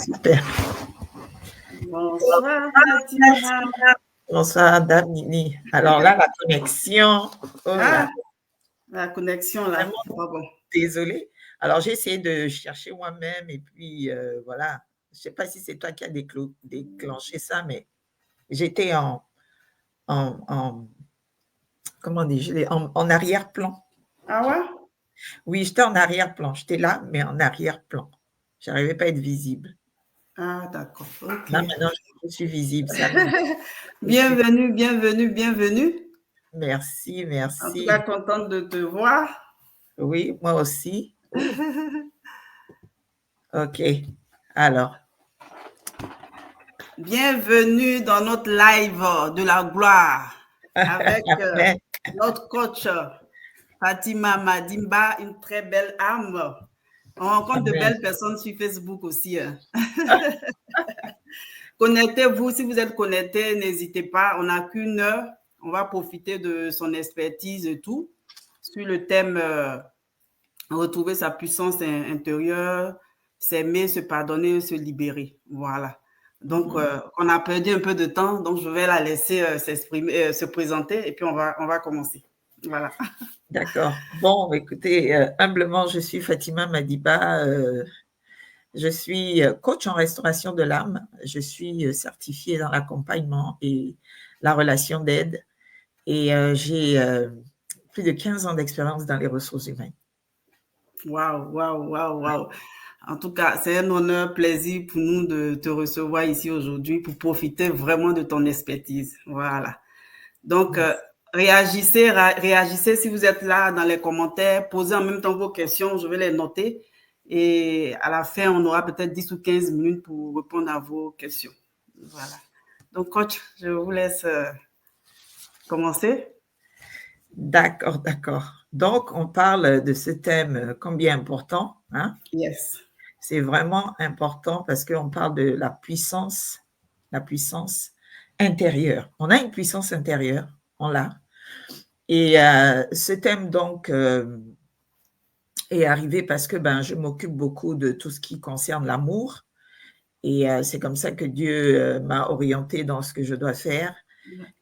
Super. Bonsoir, Fatima. Bonsoir, Damini. Alors là, la connexion. Oh là, La connexion là. vraiment désolée. Alors, j'ai essayé de chercher moi-même et puis voilà. Je ne sais pas si c'est toi qui as déclenché ça, mais j'étais comment dire, en arrière-plan. Ah ouais? Oui, j'étais en arrière-plan. J'étais là, mais en arrière-plan. Je n'arrivais pas à être visible. Ah, d'accord. Ok. Là, maintenant, je suis visible. Ça Bienvenue, bienvenue, bienvenue. Merci, En tout cas, merci. contente de te voir. Oui, moi aussi. OK. Alors, Bienvenue dans notre live de la gloire avec amen. notre coach Fatima Madimba, une très belle âme. On rencontre de Amen. belles personnes sur Facebook aussi. Connectez-vous, si vous êtes connectés, n'hésitez pas. On n'a qu'une heure. On va profiter de son expertise et tout sur le thème retrouver sa puissance intérieure, s'aimer, se pardonner, se libérer. Voilà. Donc, on a perdu un peu de temps, donc je vais la laisser s'exprimer, se présenter et puis on va commencer. Voilà. D'accord. Bon, écoutez, humblement, je suis Fatima Madiba. Je suis coach en restauration de l'âme. Je suis certifiée dans l'accompagnement et la relation d'aide. Et j'ai plus de 15 ans d'expérience dans les ressources humaines. Waouh, waouh, waouh, waouh. En tout cas, c'est un honneur, plaisir pour nous de te recevoir ici aujourd'hui pour profiter vraiment de ton expertise. Voilà. Donc, réagissez si vous êtes là dans les commentaires, posez en même temps vos questions, je vais les noter. Et à la fin, on aura peut-être 10 ou 15 minutes pour répondre à vos questions. Voilà. Donc, coach, je vous laisse commencer. D'accord, d'accord. Donc, on parle de ce thème combien important, hein? Yes. C'est vraiment important parce qu'on parle de la puissance intérieure. On a une puissance intérieure, on l'a. Et ce thème, donc, est arrivé parce que je m'occupe beaucoup de tout ce qui concerne l'amour. Et c'est comme ça que Dieu m'a orientée dans ce que je dois faire.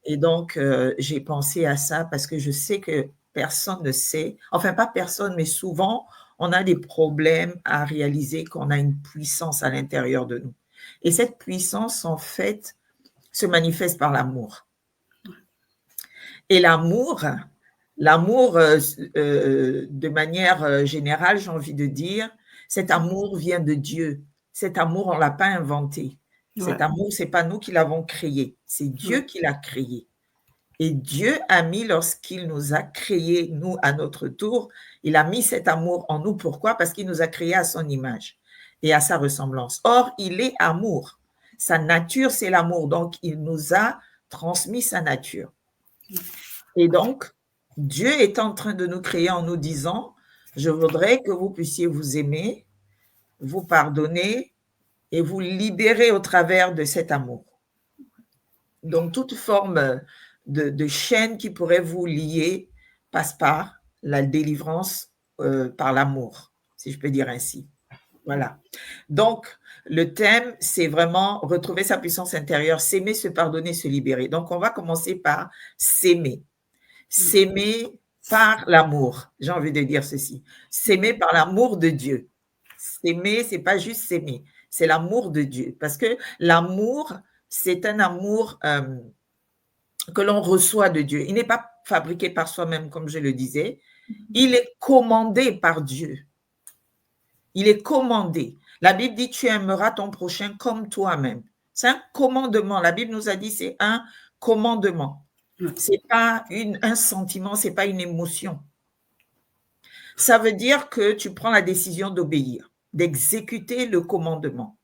Et donc, j'ai pensé à ça parce que je sais que personne ne sait, enfin pas personne, mais souvent, on a des problèmes à réaliser qu'on a une puissance à l'intérieur de nous. Et cette puissance, en fait, se manifeste par l'amour. Et l'amour, de manière générale, j'ai envie de dire, cet amour vient de Dieu. Cet amour, on ne l'a pas inventé. Cet amour, ce n'est pas nous qui l'avons créé, c'est Dieu qui l'a créé. Et Dieu a mis, lorsqu'il nous a créés, nous, à notre tour, il a mis cet amour en nous. Pourquoi? Parce qu'il nous a créés à son image et à sa ressemblance. Or, il est amour. Sa nature, c'est l'amour. Donc, il nous a transmis sa nature. Et donc, Dieu est en train de nous créer en nous disant, je voudrais que vous puissiez vous aimer, vous pardonner et vous libérer au travers de cet amour. Donc, toute forme de chaîne qui pourrait vous lier passe par la délivrance par l'amour, si je peux dire ainsi. Voilà. Donc, le thème, c'est vraiment retrouver sa puissance intérieure, s'aimer, se pardonner, se libérer. Donc, on va commencer par s'aimer. S'aimer par l'amour. J'ai envie de dire ceci. S'aimer par l'amour de Dieu. S'aimer, c'est pas juste s'aimer, c'est l'amour de Dieu. Parce que l'amour, c'est un amour que l'on reçoit de Dieu. Il n'est pas fabriqué par soi-même, comme je le disais. Il est commandé par Dieu. Il est commandé. La Bible dit, tu aimeras ton prochain comme toi-même. C'est un commandement. La Bible nous a dit, c'est un commandement. Ce n'est pas un sentiment, ce n'est pas une émotion. Ça veut dire que tu prends la décision d'obéir, d'exécuter le commandement.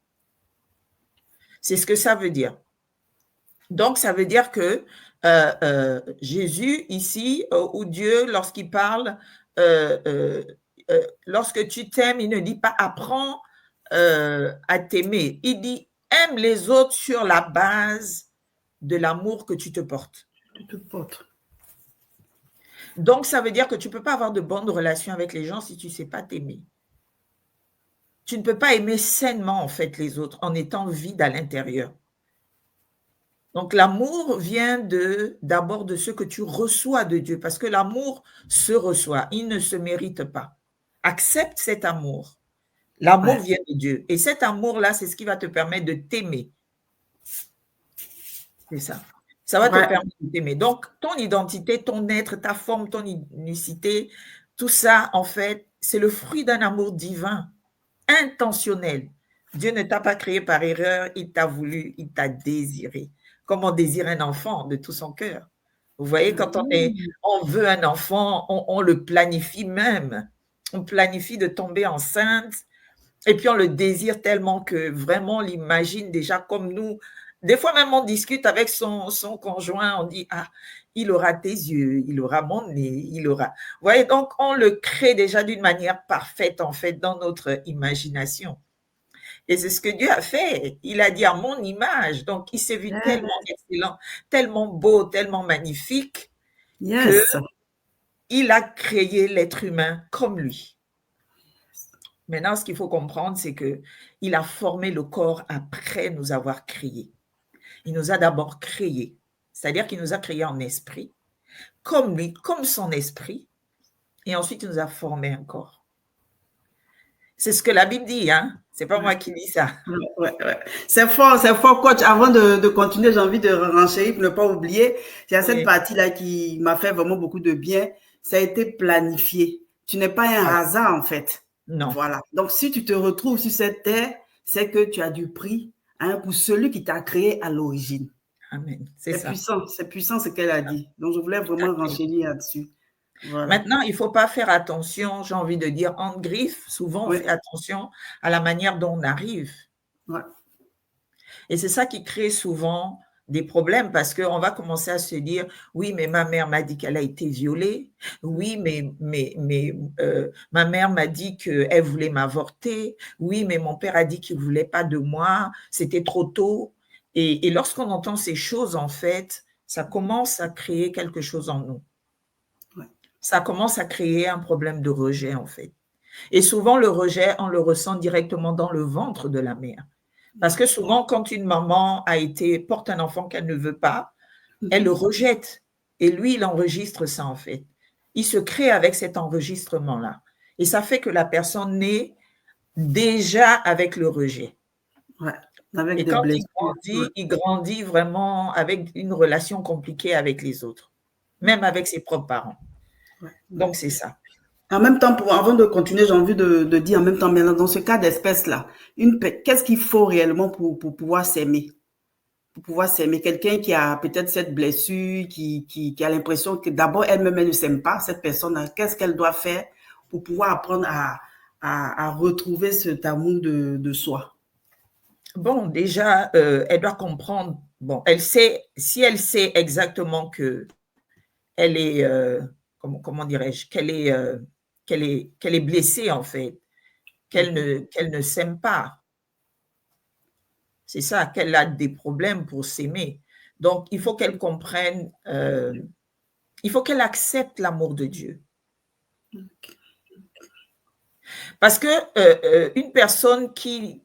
C'est ce que ça veut dire. Donc, ça veut dire que Jésus, ici, ou Dieu, lorsqu'il parle, lorsque tu t'aimes, il ne dit pas apprends à t'aimer. Il dit aime les autres sur la base de l'amour que tu te portes. Donc, ça veut dire que tu ne peux pas avoir de bonnes relations avec les gens si tu ne sais pas t'aimer. tu ne peux pas aimer sainement, en fait, les autres en étant vide à l'intérieur. Donc, l'amour vient d'abord de ce que tu reçois de Dieu, parce que l'amour se reçoit, il ne se mérite pas. Accepte cet amour. L'amour vient de Dieu. Et cet amour-là, c'est ce qui va te permettre de t'aimer. C'est ça. Ça va te permettre de t'aimer. Donc, ton identité, ton être, ta forme, ton unicité, tout ça, en fait, c'est le fruit d'un amour divin, intentionnel. Dieu ne t'a pas créé par erreur, il t'a voulu, il t'a désiré. Comme on désire un enfant de tout son cœur. Vous voyez, quand on veut un enfant, on le planifie même. On planifie de tomber enceinte, et puis on le désire tellement que vraiment on l'imagine déjà comme nous. Des fois même on discute avec son conjoint, on dit « Ah, il aura tes yeux, il aura mon nez, il aura… » Vous voyez, donc on le crée déjà d'une manière parfaite en fait dans notre imagination. Et c'est ce que Dieu a fait. Il a dit à mon image. Donc il s'est vu tellement excellent, tellement beau, tellement magnifique qu'il a créé l'être humain comme lui. Maintenant, ce qu'il faut comprendre, c'est qu'il a formé le corps après nous avoir créés. Il nous a d'abord créés, c'est-à-dire qu'il nous a créés en esprit, comme lui, comme son esprit, et ensuite il nous a formé un corps. C'est ce que la Bible dit, hein? C'est pas moi qui dis ça. Ouais. C'est fort, coach. Avant de continuer, j'ai envie de renchérir pour ne pas oublier. Il y a cette partie-là qui m'a fait vraiment beaucoup de bien. Ça a été planifié. Tu n'es pas un hasard, en fait. Non. Voilà. Donc, si tu te retrouves sur cette terre, c'est que tu as du prix pour celui qui t'a créé à l'origine. Amen. C'est puissant ce qu'elle a dit. Donc, je voulais vraiment renchérir là-dessus. Voilà. Maintenant, il ne faut pas faire attention, j'ai envie de dire, en griffe. Souvent, on fait attention à la manière dont on arrive. Et c'est ça qui crée souvent des problèmes parce qu'on va commencer à se dire « Oui, mais ma mère m'a dit qu'elle a été violée. Oui, mais ma mère m'a dit qu'elle voulait m'avorter. Oui, mais mon père a dit qu'il ne voulait pas de moi. C'était trop tôt. » Et lorsqu'on entend ces choses, en fait, ça commence à créer quelque chose en nous. Ça commence à créer un problème de rejet, en fait. Et souvent, le rejet, on le ressent directement dans le ventre de la mère. Parce que souvent, quand une maman porte un enfant qu'elle ne veut pas, elle le rejette. Et lui, il enregistre ça, en fait. Il se crée avec cet enregistrement-là. Et ça fait que la personne naît déjà avec le rejet. Et quand il grandit vraiment avec une relation compliquée avec les autres, même avec ses propres parents. Donc, c'est ça. En même temps, avant de continuer, j'ai envie de dire en même temps, mais dans ce cas d'espèce-là, qu'est-ce qu'il faut réellement pour pouvoir s'aimer? Pour pouvoir s'aimer, quelqu'un qui a peut-être cette blessure, qui a l'impression que d'abord elle-même, elle ne s'aime pas, cette personne-là, qu'est-ce qu'elle doit faire pour pouvoir apprendre à retrouver cet amour de soi? Bon, déjà, elle doit comprendre, bon, si elle sait exactement que elle est, comment dirais-je, qu'elle est blessée en fait, qu'elle ne s'aime pas. C'est ça, qu'elle a des problèmes pour s'aimer. Donc, il faut qu'elle comprenne, il faut qu'elle accepte l'amour de Dieu. Parce que une personne qui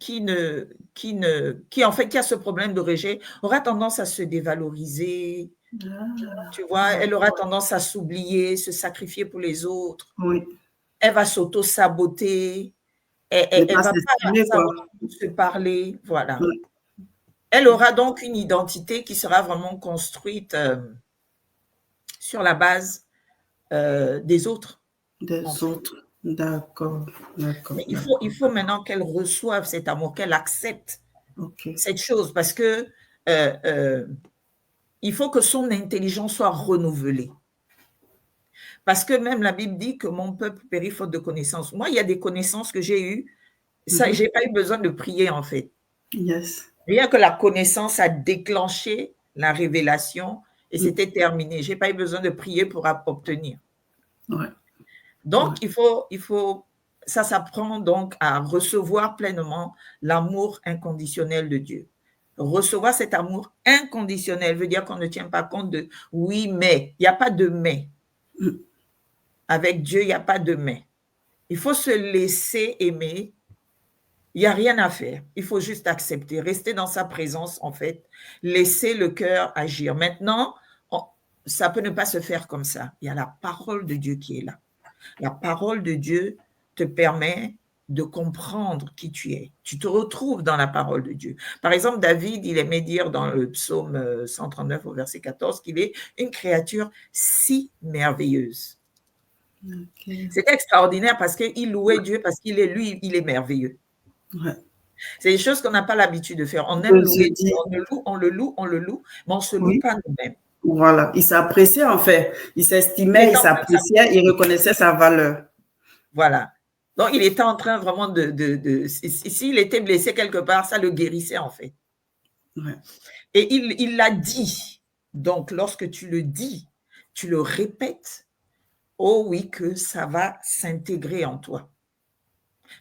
en fait, qui a ce problème de rejet aura tendance à se dévaloriser. Tu vois, elle aura tendance à s'oublier, se sacrifier pour les autres. Elle va s'auto-saboter. Elle va pas savoir se parler. Voilà. Elle aura donc une identité qui sera vraiment construite sur la base des autres. Des autres. D'accord. Mais il faut maintenant qu'elle reçoive cet amour, qu'elle accepte cette chose parce que il faut que son intelligence soit renouvelée. Parce que même la Bible dit que mon peuple périt faute de connaissances. Moi, il y a des connaissances que j'ai eues, ça, j'ai pas eu besoin de prier en fait. Rien que la connaissance a déclenché la révélation et c'était terminé. J'ai pas eu besoin de prier pour obtenir. Donc, il faut, ça s'apprend donc à recevoir pleinement l'amour inconditionnel de Dieu. Recevoir cet amour inconditionnel veut dire qu'on ne tient pas compte de « oui, mais ». Il n'y a pas de « mais ». Avec Dieu, il n'y a pas de « mais ». Il faut se laisser aimer Il n'y a rien à faire. Il faut juste accepter, rester dans sa présence, en fait, laisser le cœur agir. Maintenant, ça peut ne pas se faire comme ça. Il y a la parole de Dieu qui est là. La parole de Dieu te permet de comprendre qui tu es. Tu te retrouves dans la parole de Dieu. Par exemple, David, il aimait dire dans le psaume 139 au verset 14 qu'il est une créature si merveilleuse. Okay. C'était extraordinaire parce qu'il louait Dieu, parce qu'il est lui, il est merveilleux. Ouais. C'est des choses qu'on n'a pas l'habitude de faire. On aime louer Dieu, on le loue, mais on ne se loue pas nous-mêmes. Voilà, il s'appréciait en fait. Il s'estimait, il s'appréciait, il reconnaissait sa valeur. Voilà. Donc, il était en train vraiment s'il était blessé quelque part, ça le guérissait en fait. Ouais. Et il l'a dit. Donc, lorsque tu le dis, tu le répètes, oh oui, que ça va s'intégrer en toi.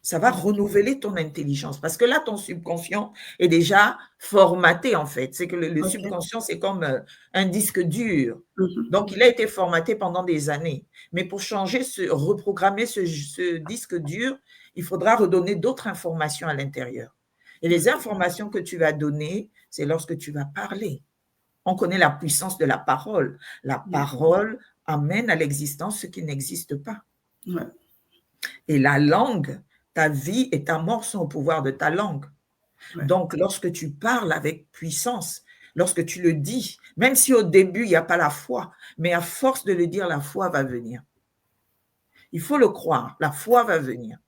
Ça va renouveler ton intelligence parce que là, ton subconscient est déjà formaté en fait. C'est que le subconscient, c'est comme un disque dur. Donc, il a été formaté pendant des années. Mais pour changer, reprogrammer ce disque dur, il faudra redonner d'autres informations à l'intérieur. Et les informations que tu vas donner, c'est lorsque tu vas parler. On connaît la puissance de la parole. La parole amène à l'existence ce qui n'existe pas. Ouais. Et la langue, ta vie et ta mort sont au pouvoir de ta langue. Ouais. Donc, lorsque tu parles avec puissance, lorsque tu le dis, même si au début, il n'y a pas la foi, mais à force de le dire, la foi va venir. Il faut le croire, la foi va venir.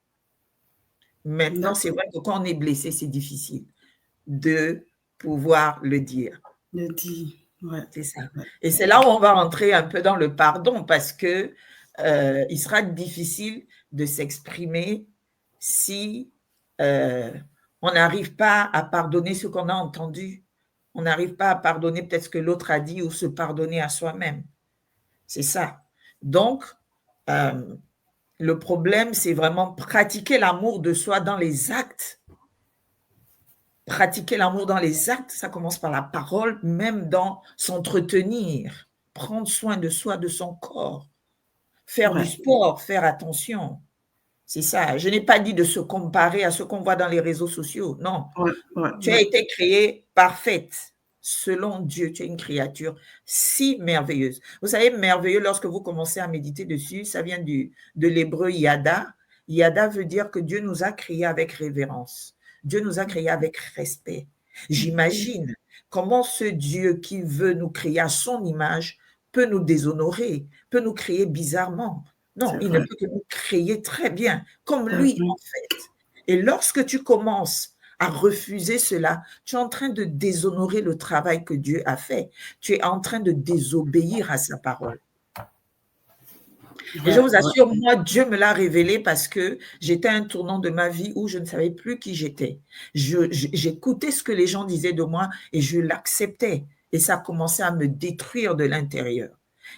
Maintenant, c'est vrai que quand on est blessé, c'est difficile de pouvoir le dire. Le dire, ouais. C'est ça. Et c'est là où on va rentrer un peu dans le pardon parce que il sera difficile de s'exprimer si on n'arrive pas à pardonner ce qu'on a entendu. On n'arrive pas à pardonner peut-être ce que l'autre a dit ou se pardonner à soi-même. C'est ça. Donc, le problème, c'est vraiment pratiquer l'amour de soi dans les actes. Pratiquer l'amour dans les actes, ça commence par la parole, même dans s'entretenir, prendre soin de soi, de son corps, faire du sport, faire attention. C'est ça. Je n'ai pas dit de se comparer à ce qu'on voit dans les réseaux sociaux. Non. Tu as été créée parfaite. Selon Dieu, tu es une créature si merveilleuse. Vous savez, merveilleux, lorsque vous commencez à méditer dessus, ça vient de l'hébreu yada. Yada veut dire que Dieu nous a créés avec révérence. Dieu nous a créés avec respect. J'imagine comment ce Dieu qui veut nous créer à son image peut nous déshonorer, peut nous créer bizarrement. Non, il ne peut que nous créer très bien, comme lui en fait. Et lorsque tu commences à refuser cela, tu es en train de déshonorer le travail que Dieu a fait. Tu es en train de désobéir à sa parole. Et je vous assure, moi, Dieu me l'a révélé parce que j'étais à un tournant de ma vie où je ne savais plus qui j'étais. J'écoutais ce que les gens disaient de moi et je l'acceptais. Et ça commençait à me détruire de l'intérieur.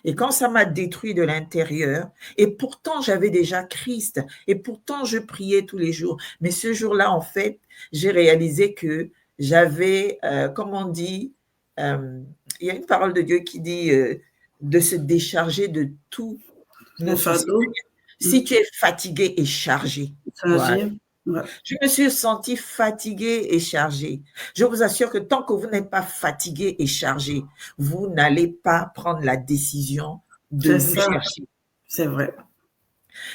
Et quand ça m'a détruit de l'intérieur, et pourtant j'avais déjà Christ, et pourtant je priais tous les jours, mais ce jour-là, en fait, j'ai réalisé que j'avais, comme on dit, il y a une parole de Dieu qui dit de se décharger de tout. Si tu es fatigué et chargé. Voilà. Je me suis sentie fatiguée et chargée. Je vous assure que tant que vous n'êtes pas fatigué et chargé, vous n'allez pas prendre la décision de vous chercher. C'est vrai.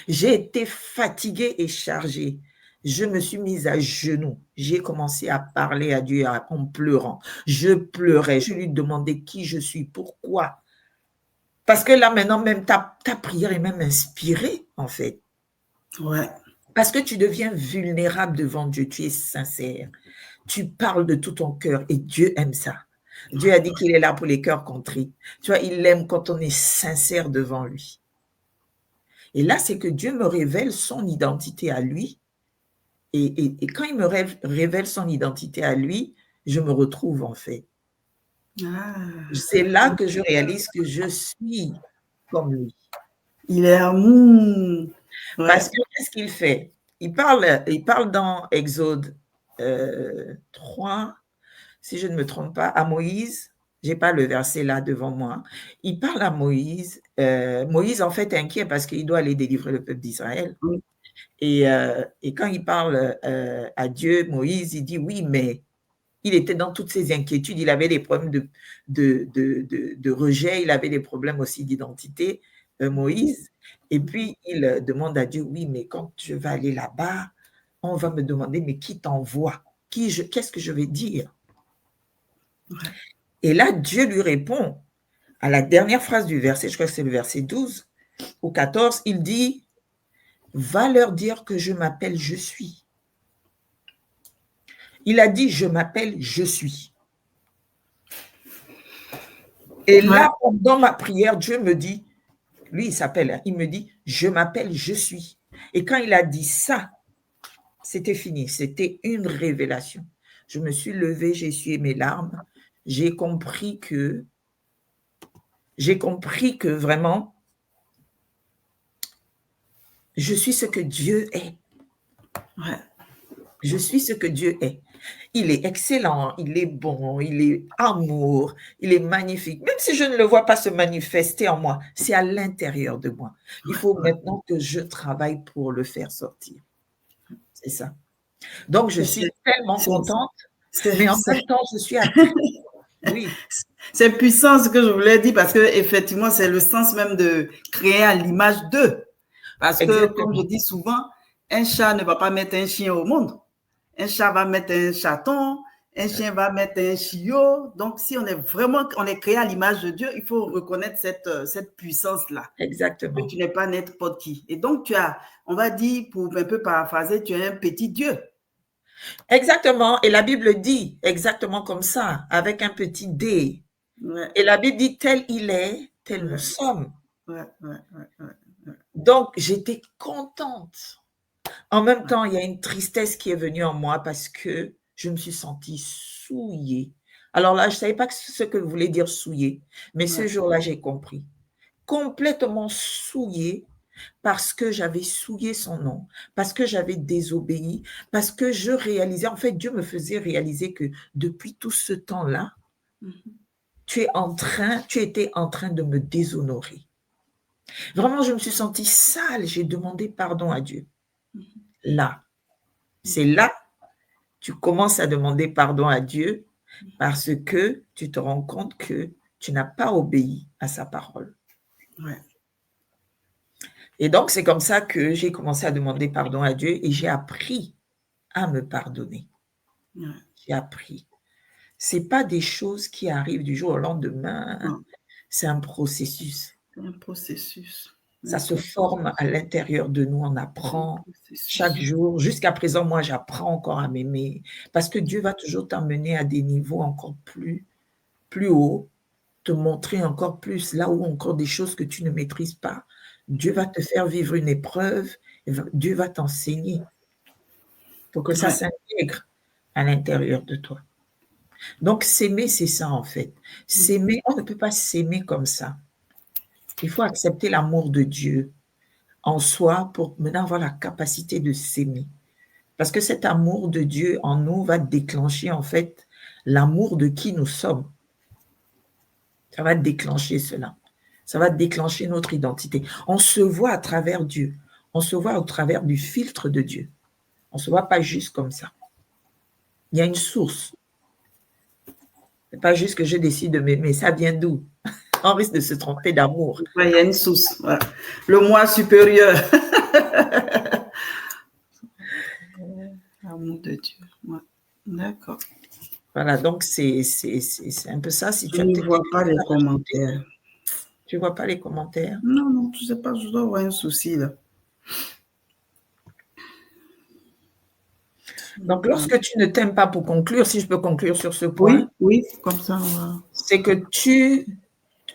J'ai été fatiguée et chargée. Je me suis mise à genoux. J'ai commencé à parler à Dieu en pleurant. Je pleurais. Je lui demandais qui je suis, pourquoi. Parce que là, maintenant, même ta prière est même inspirée, en fait. Ouais. Parce que tu deviens vulnérable devant Dieu, tu es sincère. Tu parles de tout ton cœur et Dieu aime ça. Dieu a dit qu'il est là pour les cœurs contrits. Tu vois, il aime quand on est sincère devant lui. Et là, c'est que Dieu me révèle son identité à lui. Et quand il me révèle son identité à lui, je me retrouve en fait. C'est là que je réalise que je suis comme lui. Il est amour. Ouais. Parce que qu'est-ce qu'il fait? Il parle dans Exode 3, si je ne me trompe pas, à Moïse. Je n'ai pas le verset là devant moi. Il parle à Moïse. Moïse, en fait, est inquiet parce qu'il doit aller délivrer le peuple d'Israël. Et quand il parle à Dieu, Moïse, il dit oui, mais il était dans toutes ses inquiétudes, il avait des problèmes de rejet, il avait des problèmes aussi d'identité, Moïse. Et puis, il demande à Dieu, oui, mais quand je vais aller là-bas, on va me demander, mais qui t'envoie? Qu'est-ce que je vais dire? Et là, Dieu lui répond à la dernière phrase du verset, je crois que c'est le verset 12 ou 14, il dit, va leur dire que je m'appelle je suis. Il a dit, je m'appelle je suis. Et là, dans ma prière, Dieu me dit, lui, il s'appelle, il me dit, je m'appelle je suis. Et quand il a dit ça, c'était fini, c'était une révélation. Je me suis levée, j'ai essuyé mes larmes, j'ai compris que vraiment, je suis ce que Dieu est. Ouais. Je suis ce que Dieu est. Il est excellent, il est bon, il est amour, il est magnifique. Même si je ne le vois pas se manifester en moi, c'est à l'intérieur de moi. Il faut maintenant que je travaille pour le faire sortir. C'est ça. Donc, je suis tellement contente, mais en même temps, je suis attristée. Oui. C'est puissant ce que je voulais dire parce que effectivement, c'est le sens même de créer à l'image d'eux. Parce que, comme je dis souvent, un chat ne va pas mettre un chien au monde. Un chat va mettre un chaton, un chien va mettre un chiot. Donc, si on est créé à l'image de Dieu, il faut reconnaître cette puissance-là. Exactement. Que tu n'es pas n'importe qui. Et donc, tu as, on va dire, pour un peu paraphraser, tu es un petit Dieu. Exactement. Et la Bible dit exactement comme ça, avec un petit D. Ouais. Et la Bible dit, tel il est, tel nous sommes. Ouais. Donc, j'étais contente. En même temps, il y a une tristesse qui est venue en moi parce que je me suis sentie souillée. Alors là, je ne savais pas ce que voulait dire souillée, mais ce jour-là, j'ai compris. Complètement souillée parce que j'avais souillé son nom, parce que j'avais désobéi, parce que je réalisais, en fait, Dieu me faisait réaliser que depuis tout ce temps-là, tu étais en train de me déshonorer. Vraiment, je me suis sentie sale, j'ai demandé pardon à Dieu. Là, c'est là, tu commences à demander pardon à Dieu parce que tu te rends compte que tu n'as pas obéi à sa parole. Ouais. Et donc, c'est comme ça que j'ai commencé à demander pardon à Dieu et j'ai appris à me pardonner. Ouais. J'ai appris. Ce n'est pas des choses qui arrivent du jour au lendemain. Non. C'est un processus. Un processus. Ça se forme à l'intérieur de nous, on apprend chaque jour. Jusqu'à présent, moi, j'apprends encore à m'aimer parce que Dieu va toujours t'emmener à des niveaux encore plus hauts, te montrer encore plus là où encore des choses que tu ne maîtrises pas. Dieu va te faire vivre une épreuve, Dieu va t'enseigner pour que ça s'intègre à l'intérieur de toi. Donc, s'aimer, c'est ça en fait. S'aimer, on ne peut pas s'aimer comme ça. Il faut accepter l'amour de Dieu en soi pour maintenant avoir la capacité de s'aimer. Parce que cet amour de Dieu en nous va déclencher en fait l'amour de qui nous sommes. Ça va déclencher cela. Ça va déclencher notre identité. On se voit à travers Dieu. On se voit au travers du filtre de Dieu. On ne se voit pas juste comme ça. Il y a une source. Ce n'est pas juste que je décide de m'aimer. Ça vient d'où? On risque de se tromper d'amour. Ouais, il y a une source. Ouais. Le moi supérieur. L'amour de Dieu. Ouais. D'accord. Voilà, donc c'est un peu ça. Si je ne vois pas les commentaires. Tu ne vois pas les commentaires? Non, je ne sais pas, je dois avoir un souci là. Donc, lorsque tu ne t'aimes pas, pour conclure, si je peux conclure sur ce point. Oui, comme ça. Ouais. C'est que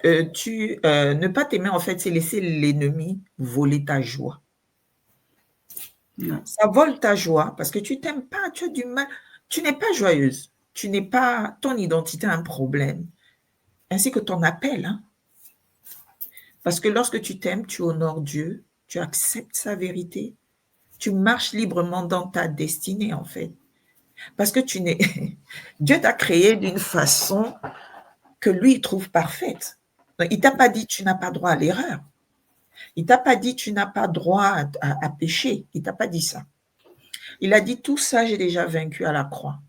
ne pas t'aimer, en fait, c'est laisser l'ennemi voler ta joie. Ouais. Ça vole ta joie parce que tu ne t'aimes pas, tu as du mal, tu n'es pas joyeuse, ton identité a un problème, ainsi que ton appel. Hein? Parce que lorsque tu t'aimes, tu honores Dieu, tu acceptes sa vérité, tu marches librement dans ta destinée, en fait. Parce que Dieu t'a créé d'une façon que lui, il trouve parfaite. Donc, il ne t'a pas dit tu n'as pas droit à l'erreur. Il ne t'a pas dit tu n'as pas droit à pécher. Il ne t'a pas dit ça. Il a dit tout ça, j'ai déjà vaincu à la croix.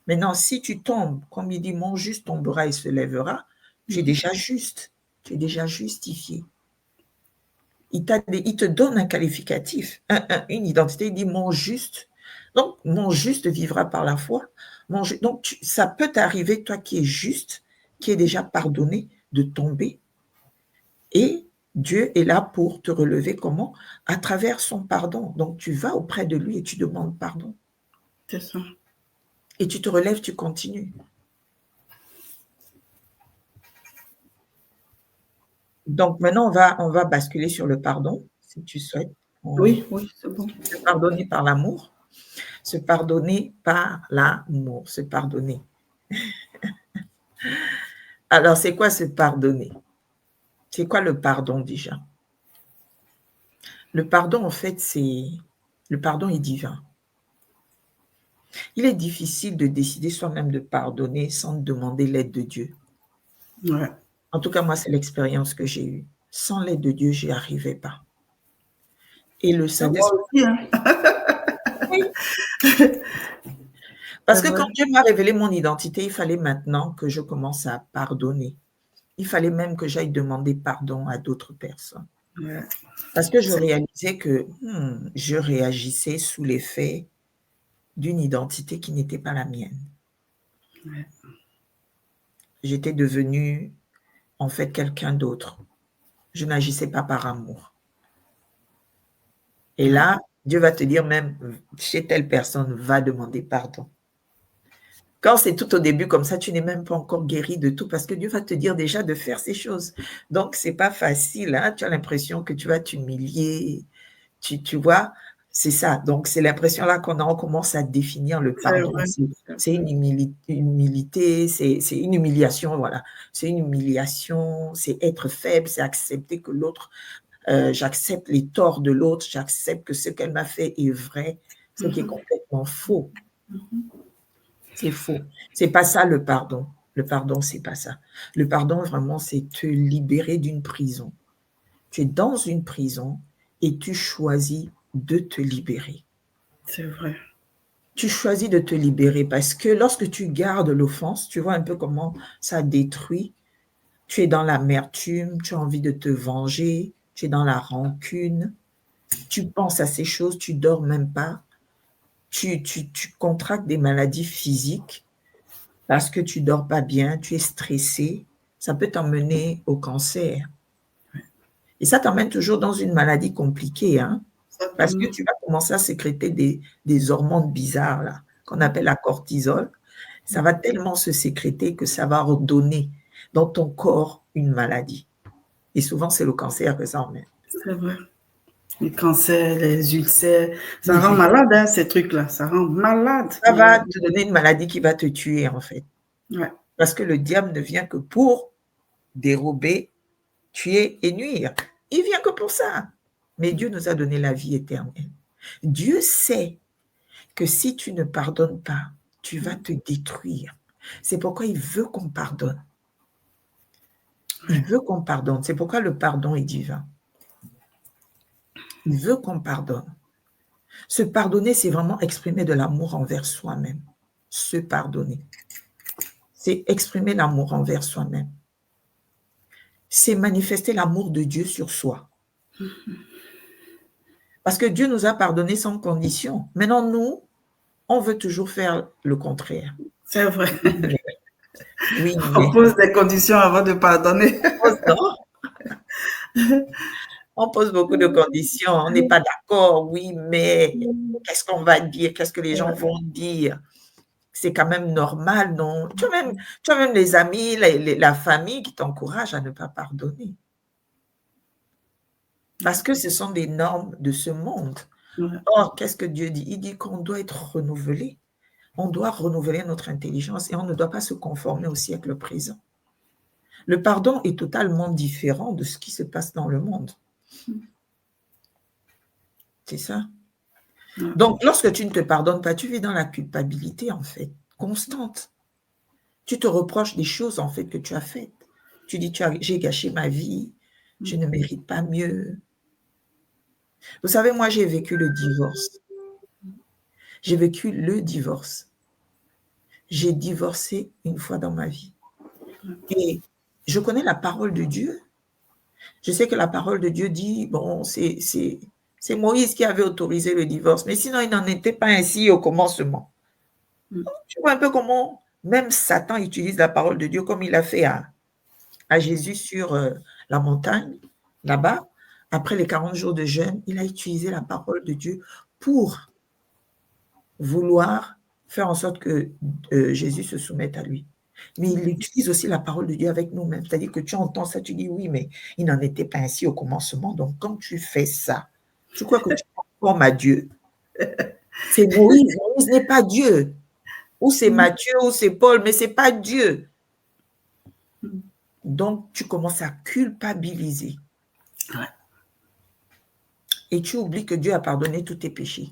Maintenant, si tu tombes, comme il dit, mon juste tombera et se lèvera, tu es déjà juste. Tu es déjà justifié. Il te donne un qualificatif, une identité. Il dit mon juste. Donc, mon juste vivra par la foi. Donc, ça peut t'arriver, toi qui es juste, qui est déjà pardonné, de tomber. Et Dieu est là pour te relever comment? À travers son pardon. Donc, tu vas auprès de lui et tu demandes pardon. C'est ça. Et tu te relèves, tu continues. Donc, maintenant, on va basculer sur le pardon, si tu souhaites. Oui, c'est bon. Se pardonner par l'amour. Se pardonner par l'amour. Se pardonner. Alors, c'est quoi se pardonner? C'est quoi le pardon déjà? Le pardon, en fait, le pardon est divin. Il est difficile de décider soi-même de pardonner sans demander l'aide de Dieu. Ouais. En tout cas, moi, c'est l'expérience que j'ai eue. Sans l'aide de Dieu, je n'y arrivais pas. Et le Saint-Esprit... Oui. Parce que quand Dieu m'a révélé mon identité, il fallait maintenant que je commence à pardonner. Il fallait même que j'aille demander pardon à d'autres personnes. Ouais. Parce que je réalisais que je réagissais sous l'effet d'une identité qui n'était pas la mienne. Ouais. J'étais devenue, en fait, quelqu'un d'autre. Je n'agissais pas par amour. Et là, Dieu va te dire même, chez telle personne, va demander pardon. Quand c'est tout au début comme ça, tu n'es même pas encore guéri de tout parce que Dieu va te dire déjà de faire ces choses. Donc, ce n'est pas facile. Hein? Tu as l'impression que tu vas t'humilier. Tu vois, c'est ça. Donc, c'est l'impression là qu'on a. On commence à définir le pardon. C'est une humilité, c'est une humiliation. Voilà. C'est une humiliation, c'est être faible, c'est accepter que l'autre, j'accepte les torts de l'autre, j'accepte que ce qu'elle m'a fait est vrai, ce qui est complètement faux. C'est faux. C'est pas ça le pardon. Le pardon, c'est pas ça. Le pardon, vraiment, c'est te libérer d'une prison. Tu es dans une prison et tu choisis de te libérer. C'est vrai. Tu choisis de te libérer parce que lorsque tu gardes l'offense, tu vois un peu comment ça détruit. Tu es dans l'amertume, tu as envie de te venger, tu es dans la rancune, tu penses à ces choses, tu dors même pas. Tu contractes des maladies physiques parce que tu dors pas bien, tu es stressé, ça peut t'emmener au cancer. Et ça t'emmène toujours dans une maladie compliquée, hein, parce que tu vas commencer à sécréter des hormones bizarres, là, qu'on appelle la cortisol. Ça va tellement se sécréter que ça va redonner dans ton corps une maladie. Et souvent, c'est le cancer que ça emmène. C'est vrai. Les cancers, les ulcères, ça rend malade, hein, ces trucs-là. Ça rend malade. Ça va te donner une maladie qui va te tuer, en fait. Ouais. Parce que le diable ne vient que pour dérober, tuer et nuire. Il vient que pour ça. Mais Dieu nous a donné la vie éternelle. Dieu sait que si tu ne pardonnes pas, tu vas te détruire. C'est pourquoi il veut qu'on pardonne. Il veut qu'on pardonne. C'est pourquoi le pardon est divin. Il veut qu'on pardonne. Se pardonner, c'est vraiment exprimer de l'amour envers soi-même. Se pardonner. C'est exprimer l'amour envers soi-même. C'est manifester l'amour de Dieu sur soi. Parce que Dieu nous a pardonné sans condition. Maintenant, nous, on veut toujours faire le contraire. C'est vrai. Oui, on pose des conditions avant de pardonner. On pose beaucoup de conditions. On n'est pas d'accord, oui, mais qu'est-ce qu'on va dire? Qu'est-ce que les gens vont dire? C'est quand même normal, non? Tu as même les amis, la famille qui t'encouragent à ne pas pardonner. Parce que ce sont des normes de ce monde. Or, qu'est-ce que Dieu dit? Il dit qu'on doit être renouvelé. On doit renouveler notre intelligence et on ne doit pas se conformer au siècle présent. Le pardon est totalement différent de ce qui se passe dans le monde. C'est ça. Donc, lorsque tu ne te pardonnes pas, tu vis dans la culpabilité, en fait, constante. Tu te reproches des choses, en fait, que tu as faites. Tu dis, j'ai gâché ma vie, Je ne mérite pas mieux. Vous savez, moi, j'ai vécu le divorce. J'ai vécu le divorce. J'ai divorcé une fois dans ma vie. Et je connais la parole de Dieu. Je sais que la parole de Dieu dit, bon, c'est Moïse qui avait autorisé le divorce, mais sinon, il n'en était pas ainsi au commencement. Donc, tu vois un peu comment même Satan utilise la parole de Dieu comme il a fait à Jésus sur la montagne, là-bas. Après les 40 jours de jeûne, il a utilisé la parole de Dieu pour vouloir faire en sorte que Jésus se soumette à lui. Mais il utilise aussi la parole de Dieu avec nous-mêmes. C'est-à-dire que tu entends ça, tu dis oui, mais il n'en était pas ainsi au commencement. Donc, quand tu fais ça, tu crois que tu conformes à Dieu. C'est Moïse. Moïse n'est pas Dieu. Ou c'est Matthieu, ou c'est Paul, mais ce n'est pas Dieu. Donc, tu commences à culpabiliser. Ouais. Et tu oublies que Dieu a pardonné tous tes péchés.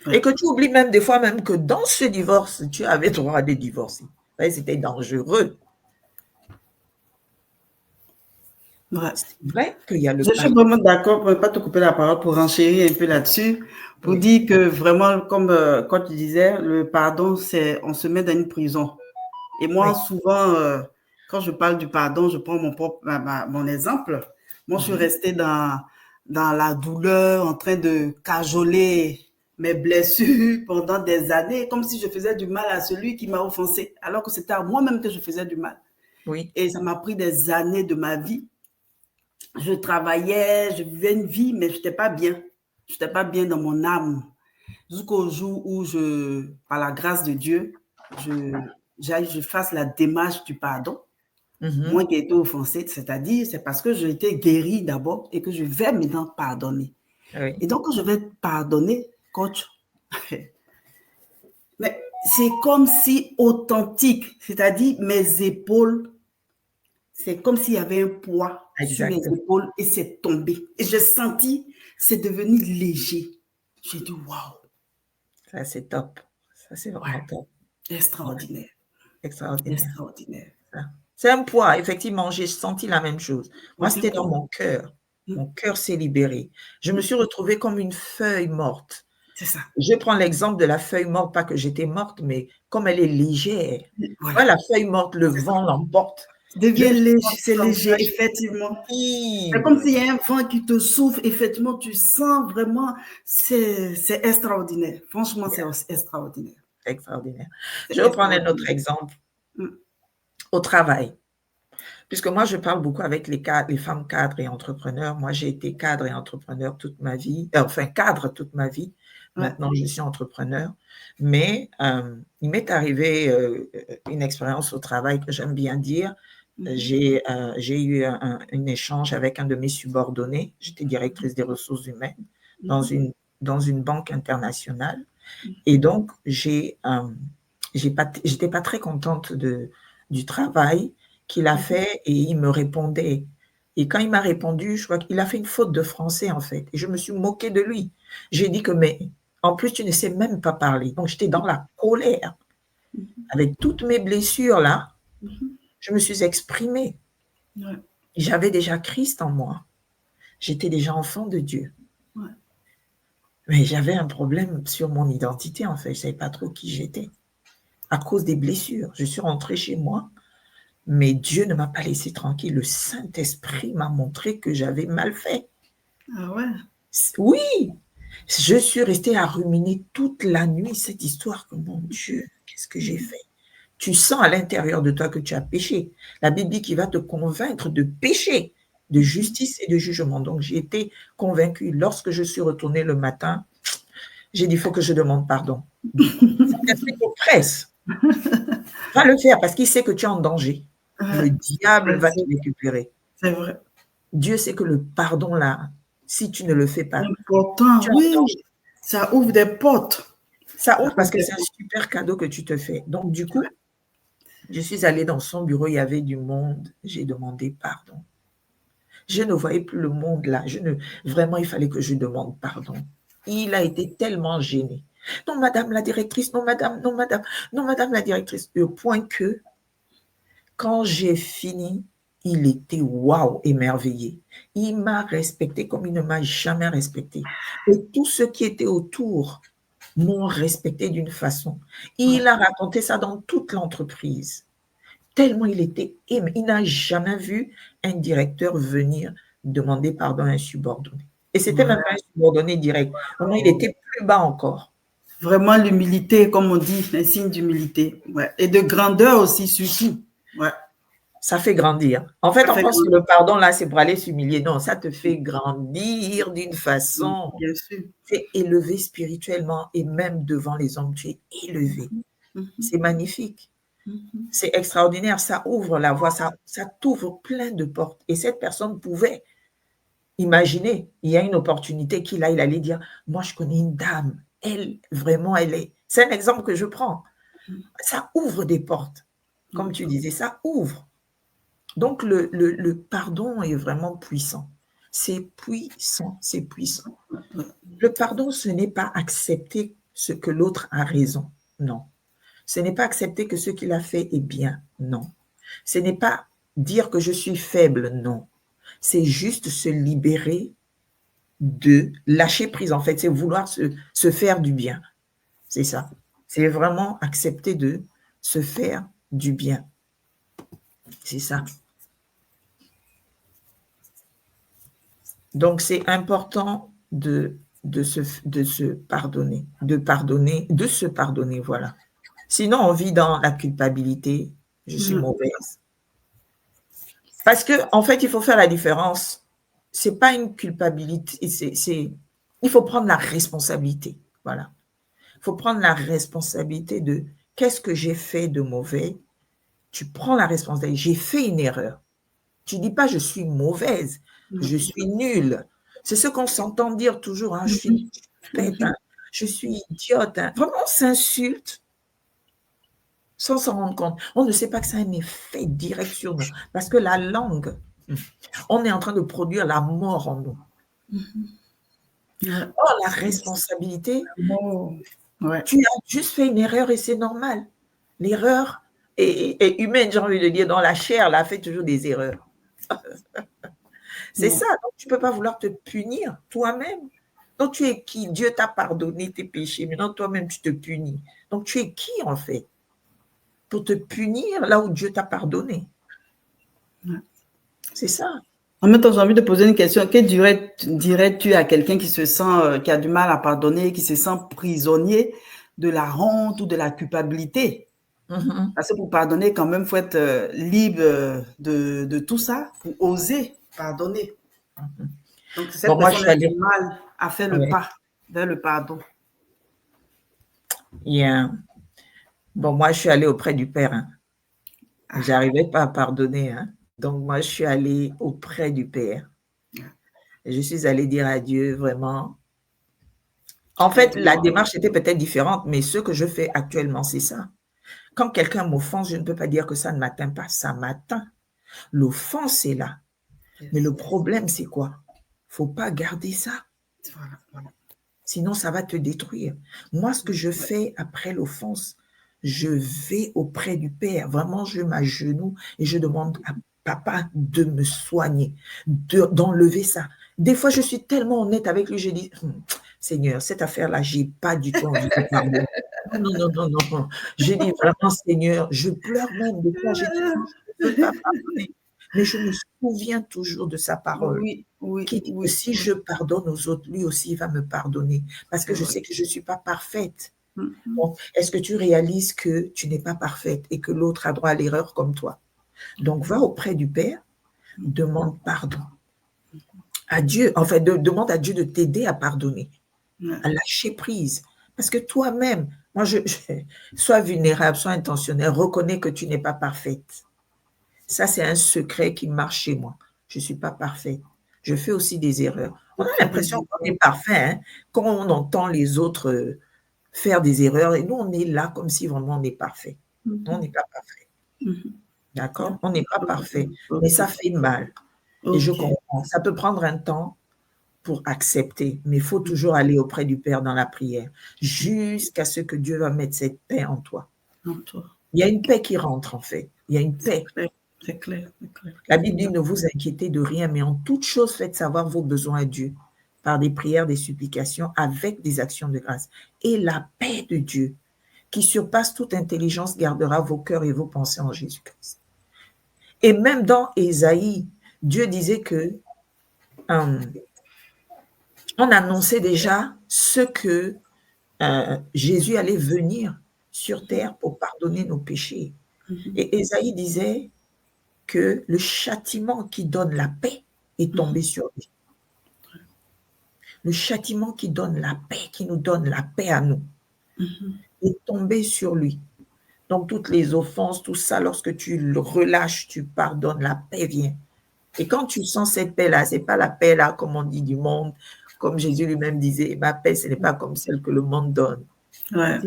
Ouais. Et que tu oublies même des fois même que dans ce divorce, tu avais droit de divorcer. C'était dangereux. Ouais. C'est vrai qu'il y a le Je suis vraiment d'accord, pour ne pas te couper la parole, pour renchérir un peu là-dessus, pour dire que vraiment, comme quand tu disais, le pardon, c'est on se met dans une prison. Et moi, souvent, quand je parle du pardon, je prends mon exemple. Moi, je suis restée dans la douleur, en train de cajoler mes blessures pendant des années, comme si je faisais du mal à celui qui m'a offensé, alors que c'était à moi-même que je faisais du mal. Oui. Et ça m'a pris des années de ma vie. Je travaillais, je vivais une vie, mais je n'étais pas bien. Je n'étais pas bien dans mon âme. Jusqu'au jour où, par la grâce de Dieu, je fasse la démarche du pardon. Moi qui ai été offensée, c'est-à-dire, c'est parce que j'ai été guérie d'abord et que je vais maintenant pardonner. Oui. Et donc, quand je vais pardonner, coach, mais c'est comme si authentique, c'est-à-dire mes épaules, c'est comme s'il y avait un poids sur mes épaules et c'est tombé. Et j'ai senti, c'est devenu léger. J'ai dit, waouh. Ça, c'est top. Ça, c'est vraiment top. Extraordinaire. Extraordinaire. Extraordinaire. C'est un poids, effectivement, j'ai senti la même chose. Moi, c'était dans mon cœur. Mon cœur s'est libéré. Je me suis retrouvée comme une feuille morte. C'est ça. Je prends l'exemple de la feuille morte, pas que j'étais morte, mais comme elle est légère. Voilà, la feuille morte, le vent l'emporte. Devient léger, c'est léger, effectivement. Oui. C'est comme s'il y a un vent qui te souffle, effectivement, tu sens vraiment, c'est extraordinaire. Franchement, c'est extraordinaire. Extraordinaire. Je vais prendre un autre exemple. Au travail. Puisque moi, je parle beaucoup avec les femmes cadres et entrepreneurs. Moi, j'ai été cadre et entrepreneur toute ma vie, enfin cadre toute ma vie. Maintenant, je suis entrepreneur. Mais il m'est arrivé une expérience au travail que j'aime bien dire. J'ai eu un échange avec un de mes subordonnés. J'étais directrice des ressources humaines dans une banque internationale. Et donc, j'étais pas très contente du travail qu'il a fait et il me répondait. Et quand il m'a répondu, je crois qu'il a fait une faute de français, en fait. Et je me suis moquée de lui. J'ai dit que, mais en plus, tu ne sais même pas parler. Donc, j'étais dans la colère. Avec toutes mes blessures, là, je me suis exprimée. J'avais déjà Christ en moi. J'étais déjà enfant de Dieu. Mais j'avais un problème sur mon identité, en fait. Je ne savais pas trop qui j'étais. À cause des blessures. Je suis rentrée chez moi. Mais Dieu ne m'a pas laissé tranquille. Le Saint-Esprit m'a montré que j'avais mal fait. Ah ouais? Oui. Je suis restée à ruminer toute la nuit cette histoire que, mon Dieu, qu'est-ce que j'ai fait? Tu sens à l'intérieur de toi que tu as péché. La Bible dit qu'il va te convaincre de péché, de justice et de jugement. Donc, j'ai été convaincue. Lorsque je suis retournée le matin, j'ai dit, il faut que je demande pardon. Saint-Esprit te presse. Va le faire parce qu'il sait que tu es en danger. Le diable va te récupérer. C'est vrai. Dieu sait que le pardon, là, si tu ne le fais pas, important, oui, ça ouvre des portes. Ça ouvre parce que c'est un super cadeau que tu te fais. Donc, du coup, je suis allée dans son bureau, il y avait du monde, j'ai demandé pardon. Je ne voyais plus le monde là. Vraiment, il fallait que je demande pardon. Il a été tellement gêné. Non, madame la directrice, non, madame, non, madame, non, madame la directrice. Au point que, quand j'ai fini, il était waouh, émerveillé. Il m'a respecté comme il ne m'a jamais respecté. Et tous ceux qui étaient autour m'ont respecté d'une façon. Il a raconté ça dans toute l'entreprise. Tellement il était aimé. Il n'a jamais vu un directeur venir demander pardon à un subordonné. Et c'était même pas un subordonné direct. Vraiment, il était plus bas encore. Vraiment l'humilité, comme on dit, un signe d'humilité. Ouais. Et de grandeur aussi, surtout. Ouais. Ça fait grandir. En fait, on pense que le pardon, là, c'est pour aller s'humilier. Non, ça te fait grandir d'une façon. Bien sûr. Tu es élevé spirituellement et même devant les hommes, tu es élevé. C'est magnifique. C'est extraordinaire. Ça ouvre la voie, ça t'ouvre plein de portes. Et cette personne pouvait imaginer, il y a une opportunité qu'il a, il allait dire, moi, je connais une dame. Elle, vraiment, elle est... C'est un exemple que je prends. Ça ouvre des portes. Comme tu disais, ça ouvre. Donc, le pardon est vraiment puissant. C'est puissant, c'est puissant. Le pardon, ce n'est pas accepter ce que l'autre a raison, non. Ce n'est pas accepter que ce qu'il a fait est bien, non. Ce n'est pas dire que je suis faible, non. C'est juste se libérer de lâcher prise, en fait. C'est vouloir se faire du bien. C'est ça. C'est vraiment accepter de se faire du bien. C'est ça. Donc, c'est important de se pardonner, de se pardonner, voilà. Sinon, on vit dans la culpabilité. Je suis mauvaise. Parce que, en fait, il faut faire la différence. C'est pas une culpabilité, il faut prendre la responsabilité, voilà. Il faut prendre la responsabilité de qu'est-ce que j'ai fait de mauvais. Tu prends la responsabilité. J'ai fait une erreur. Tu dis pas je suis mauvaise, je suis nulle. C'est ce qu'on s'entend dire toujours, hein, je suis bête, hein, je suis idiote. Hein. Vraiment, on s'insulte sans s'en rendre compte. On ne sait pas que ça a un effet direct sur nous. Parce que la langue, on est en train de produire la mort en nous. Oh, la responsabilité, tu as juste fait une erreur et c'est normal. L'erreur est humaine, j'ai envie de dire, dans la chair, là, fait toujours des erreurs. C'est ça, donc tu ne peux pas vouloir te punir toi-même. Donc tu es qui? Dieu t'a pardonné tes péchés, maintenant toi-même tu te punis. Donc tu es qui en fait? Pour te punir là où Dieu t'a pardonné. C'est ça. En même temps, j'ai envie de poser une question. Que dirais-tu à quelqu'un qui se sent, qui a du mal à pardonner, qui se sent prisonnier de la honte ou de la culpabilité? Parce que pour pardonner, quand même, il faut être libre de tout ça, pour oser pardonner. Donc, cette personne a du mal à faire le pas vers le pardon. Bon, moi, je suis allée auprès du Père. Hein. Je n'arrivais pas à pardonner. Hein. Donc, moi, je suis allée auprès du Père. Et je suis allée dire à Dieu, vraiment. En fait, la démarche était peut-être différente, mais ce que je fais actuellement, c'est ça. Quand quelqu'un m'offense, je ne peux pas dire que ça ne m'atteint pas. Ça m'atteint. L'offense est là. Mais le problème, c'est quoi? Il ne faut pas garder ça. Sinon, ça va te détruire. Moi, ce que je fais après l'offense, je vais auprès du Père. Vraiment, je m'agenouille et je demande à Papa de me soigner, d'enlever ça. Des fois, je suis tellement honnête avec lui, je dis, Seigneur, cette affaire-là, je n'ai pas du tout envie de parler. Non. Je dis vraiment, Seigneur, je pleure même des fois, je dis, je ne peux pas pardonner. Mais je me souviens toujours de sa parole, qui dit que si je pardonne aux autres, lui aussi, il va me pardonner, parce que je sais que je ne suis pas parfaite. Donc, est-ce que tu réalises que tu n'es pas parfaite et que l'autre a droit à l'erreur comme toi? Donc, va auprès du Père, demande pardon à Dieu, enfin, demande à Dieu de t'aider à pardonner, à lâcher prise. Parce que toi-même, moi, sois vulnérable, sois intentionnel, reconnais que tu n'es pas parfaite. Ça, c'est un secret qui marche chez moi. Je ne suis pas parfaite. Je fais aussi des erreurs. On a l'impression qu'on est parfait hein, quand on entend les autres faire des erreurs. Et nous, on est là comme si vraiment on est parfait. On n'est pas parfait. D'accord? On n'est pas parfait. Mais ça fait mal. Et je comprends. Ça peut prendre un temps pour accepter. Mais il faut toujours aller auprès du Père dans la prière jusqu'à ce que Dieu va mettre cette paix en toi. Il y a une paix qui rentre, en fait. Il y a une paix C'est clair, c'est clair. La Bible dit, ne vous inquiétez de rien, mais en toute chose, faites savoir vos besoins à Dieu par des prières, des supplications, avec des actions de grâce. Et la paix de Dieu, qui surpasse toute intelligence, gardera vos cœurs et vos pensées en Jésus-Christ. Et même dans Ésaïe, Dieu disait que on annonçait déjà ce que Jésus allait venir sur terre pour pardonner nos péchés. Et Ésaïe disait que le châtiment qui donne la paix est tombé sur lui. Le châtiment qui donne la paix, qui nous donne la paix à nous, est tombé sur lui. Donc, toutes les offenses, tout ça, lorsque tu le relâches, tu pardonnes, la paix vient. Et quand tu sens cette paix-là, ce n'est pas la paix-là, comme on dit, du monde, comme Jésus lui-même disait, ma paix, ce n'est pas comme celle que le monde donne. Ouais.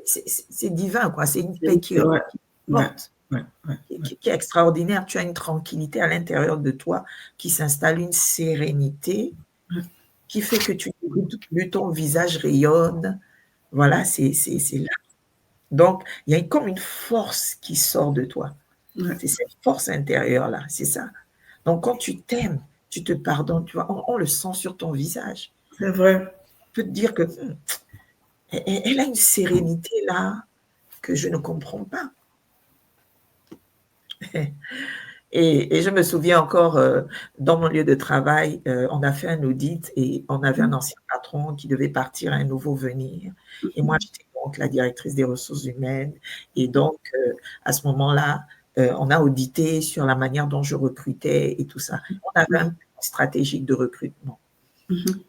C'est divin, quoi. C'est une paix qui est extraordinaire. Tu as une tranquillité à l'intérieur de toi qui s'installe, une sérénité qui fait que plus ton visage rayonne. Voilà, c'est là. Donc, il y a comme une force qui sort de toi. C'est cette force intérieure-là, c'est ça. Donc, quand tu t'aimes, tu te pardonnes, tu vois, on le sent sur ton visage. C'est vrai. Je peux te dire que elle a une sérénité là que je ne comprends pas. Et je me souviens encore, dans mon lieu de travail, on a fait un audit et on avait un ancien patron qui devait partir, un nouveau venir. Et moi, j'étais donc la directrice des ressources humaines. Et donc, à ce moment-là, on a audité sur la manière dont je recrutais et tout ça. On avait un plan stratégique de recrutement.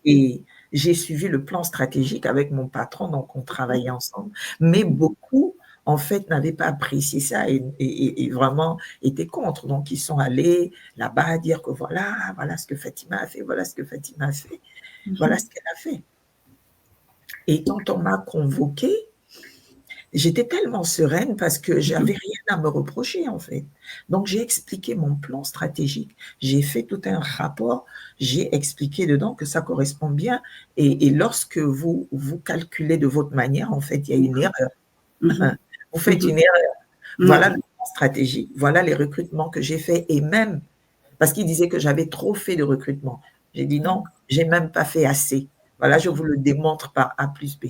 Et j'ai suivi le plan stratégique avec mon patron, donc on travaillait ensemble. Mais beaucoup, en fait, n'avaient pas apprécié ça et vraiment étaient contre. Donc, ils sont allés là-bas dire que voilà ce que Fatima a fait, voilà ce que Fatima a fait, voilà ce qu'elle a fait. Et quand on m'a convoquée, j'étais tellement sereine parce que j'avais rien à me reprocher, en fait. Donc, j'ai expliqué mon plan stratégique. J'ai fait tout un rapport. J'ai expliqué dedans que ça correspond bien. Et lorsque vous calculez de votre manière, en fait, il y a une erreur. Vous faites une erreur. Voilà le plan stratégique. Voilà les recrutements que j'ai faits. Et même, parce qu'il disait que j'avais trop fait de recrutement. J'ai dit non, j'ai même pas fait assez. Voilà, je vous le démontre par A plus B.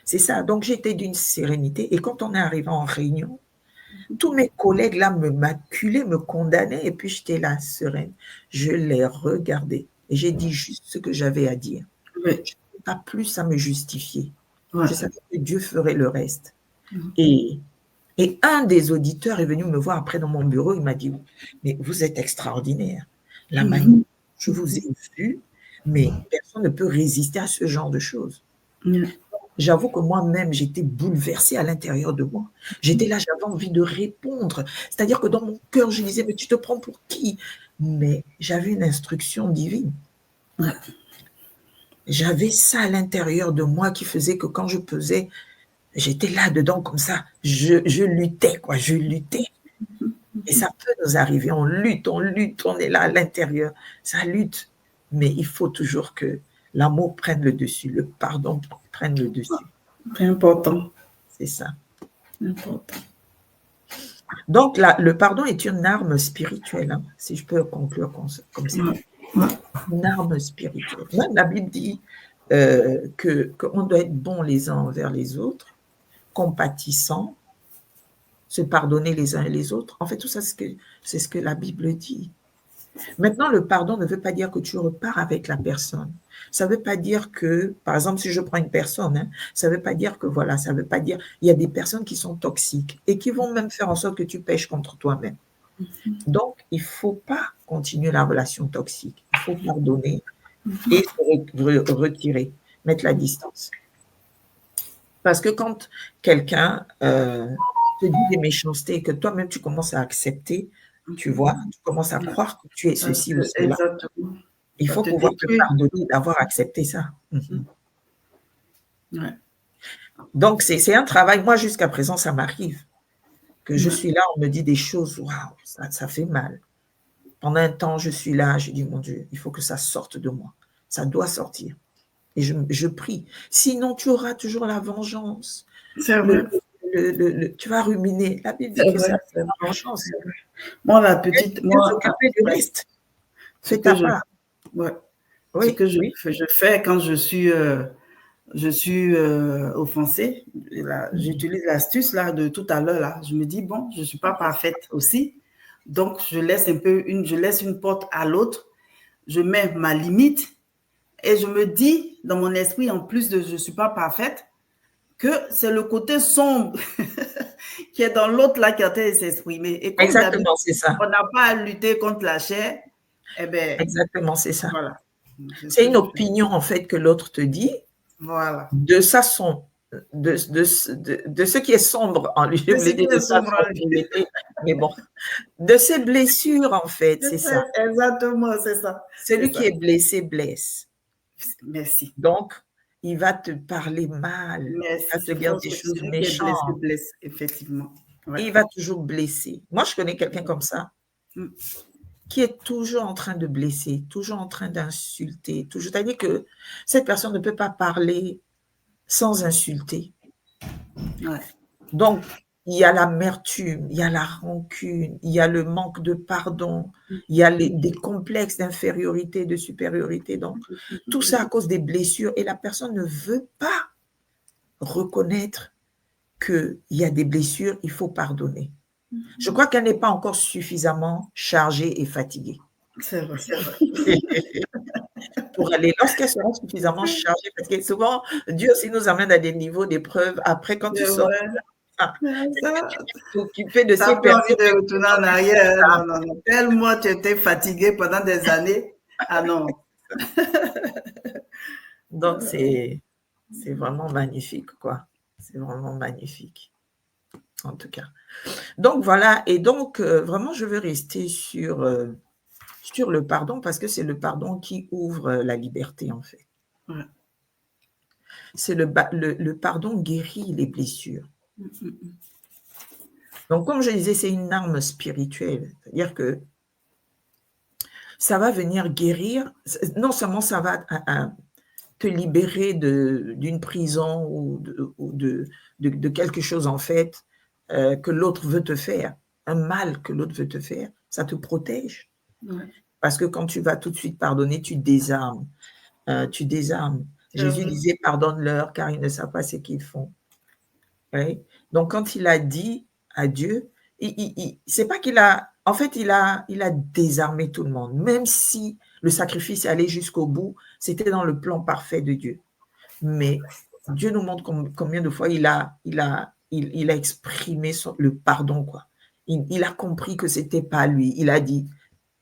C'est ça. Donc, j'étais d'une sérénité. Et quand on est arrivé en réunion, tous mes collègues là me maculaient, me condamnaient. Et puis, j'étais là, sereine. Je les regardais. Et j'ai dit juste ce que j'avais à dire. Je n'avais pas plus à me justifier. Je savais que Dieu ferait le reste. Et un des auditeurs est venu me voir après dans mon bureau. Il m'a dit, mais vous êtes extraordinaire. La manière dont je vous ai vu, mais personne ne peut résister à ce genre de choses. J'avoue que moi-même, j'étais bouleversée à l'intérieur de moi. J'étais là, j'avais envie de répondre. C'est-à-dire que dans mon cœur, je disais, mais tu te prends pour qui? Mais j'avais une instruction divine. J'avais ça à l'intérieur de moi qui faisait que quand je pesais, j'étais là-dedans comme ça. Je luttais, quoi. Je luttais. Et ça peut nous arriver. On lutte, on est là à l'intérieur. Ça lutte. Mais il faut toujours que l'amour prenne le dessus, le pardon prenne le dessus. C'est important. C'est ça. Important. Donc, le pardon est une arme spirituelle, hein, si je peux conclure comme ça. Une arme spirituelle. Même la Bible dit qu'on doit être bons les uns envers les autres, compatissants, se pardonner les uns et les autres. En fait, tout ça, c'est ce que la Bible dit. Maintenant, le pardon ne veut pas dire que tu repars avec la personne. Ça ne veut pas dire que, par exemple, si je prends une personne, hein, ça ne veut pas dire que voilà, ça ne veut pas dire, il y a des personnes qui sont toxiques et qui vont même faire en sorte que tu pêches contre toi-même. Donc, il ne faut pas continuer la relation toxique. Il faut pardonner et se retirer, mettre la distance. Parce que quand quelqu'un te dit des méchancetés et que toi-même tu commences à accepter, tu vois, tu commences à croire que tu es ceci ou cela. Exactement. Il faut pouvoir te pardonner d'avoir accepté ça. Donc, c'est un travail. Moi, jusqu'à présent, ça m'arrive. Que je suis là, on me dit des choses, waouh, ça fait mal. Pendant un temps, je suis là, je dis, mon Dieu, il faut que ça sorte de moi. Ça doit sortir. Et je prie. Sinon, tu auras toujours la vengeance. C'est vrai. tu vas ruminer. La Bible dit C'est que vrai, ça c'est fait vrai. la vengeance. Moi, la Laisse petite, Dieu moi, s'occuper du ouais, reste. ce Fais que ta part. ouais, ce Oui, que oui. je fais quand je suis offensée, j'utilise l'astuce là de tout à l'heure là. Je me dis bon, je suis pas parfaite aussi, donc je laisse je laisse une porte à l'autre. Je mets ma limite et je me dis dans mon esprit, en plus de je suis pas parfaite, que c'est le côté sombre qui est dans l'autre là qui est en train de s'exprimer. Et comme d'habitude, Exactement, c'est ça. on n'a pas à lutter contre la chair, eh bien, Exactement, c'est ça. voilà. C'est ce C'est que une je fais. opinion, en fait, que l'autre te dit Voilà. de sa son, de ce qui est sombre en lui. Je C'est ce voulais qui dire de est sa sombre en lui. sombreté, mais bon. De ses blessures, en fait, c'est ça. Exactement, c'est ça. C'est Celui qui ça. est blessé blesse. Merci. Donc, il va te parler mal, il va Merci. te Je dire pense des que choses celui qui est blessé méchantes, blesse, effectivement. Ouais. et il va toujours blesser. Moi, je connais quelqu'un comme ça, Mm. qui est toujours en train de blesser, toujours en train d'insulter, toujours. C'est-à-dire que cette personne ne peut pas parler sans insulter. Ouais. Donc, il y a l'amertume, il y a la rancune, il y a le manque de pardon, il y a des complexes d'infériorité, de supériorité. Donc, tout ça à cause des blessures et la personne ne veut pas reconnaître qu'il y a des blessures, il faut pardonner. Je crois qu'elle n'est pas encore suffisamment chargée et fatiguée. C'est vrai. Pour aller, lorsqu'elle sera suffisamment chargée, parce que souvent, Dieu aussi nous amène à des niveaux d'épreuve. Après, quand tu C'est sors, vrai. c'est que Ça, tu es occupé de tu ces n'as plus envie personnes. de retourner en arrière. Non, non, non. Tellement tu étais fatigué pendant des années. Ah non. Donc, c'est vraiment magnifique, quoi. C'est vraiment magnifique, en tout cas. Donc, voilà. Et donc, vraiment, je veux rester sur le pardon parce que c'est le pardon qui ouvre la liberté, en fait. Ouais. C'est le pardon guérit les blessures. Donc, comme je disais, c'est une arme spirituelle. C'est-à-dire que ça va venir guérir. Non seulement ça va te libérer d'une prison ou de quelque chose, en fait, que l'autre veut te faire, un mal que l'autre veut te faire, ça te protège. Ouais. Parce que quand tu vas tout de suite pardonner, tu désarmes. Tu désarmes. Jésus disait, pardonne-leur car ils ne savent pas ce qu'ils font. Oui. Donc, quand il a dit à Dieu, c'est pas qu'il a, en fait, il a désarmé tout le monde. Même si le sacrifice est allé jusqu'au bout, c'était dans le plan parfait de Dieu. Mais Dieu nous montre combien de fois il a exprimé le pardon, quoi. Il a compris que c'était pas lui. Il a dit,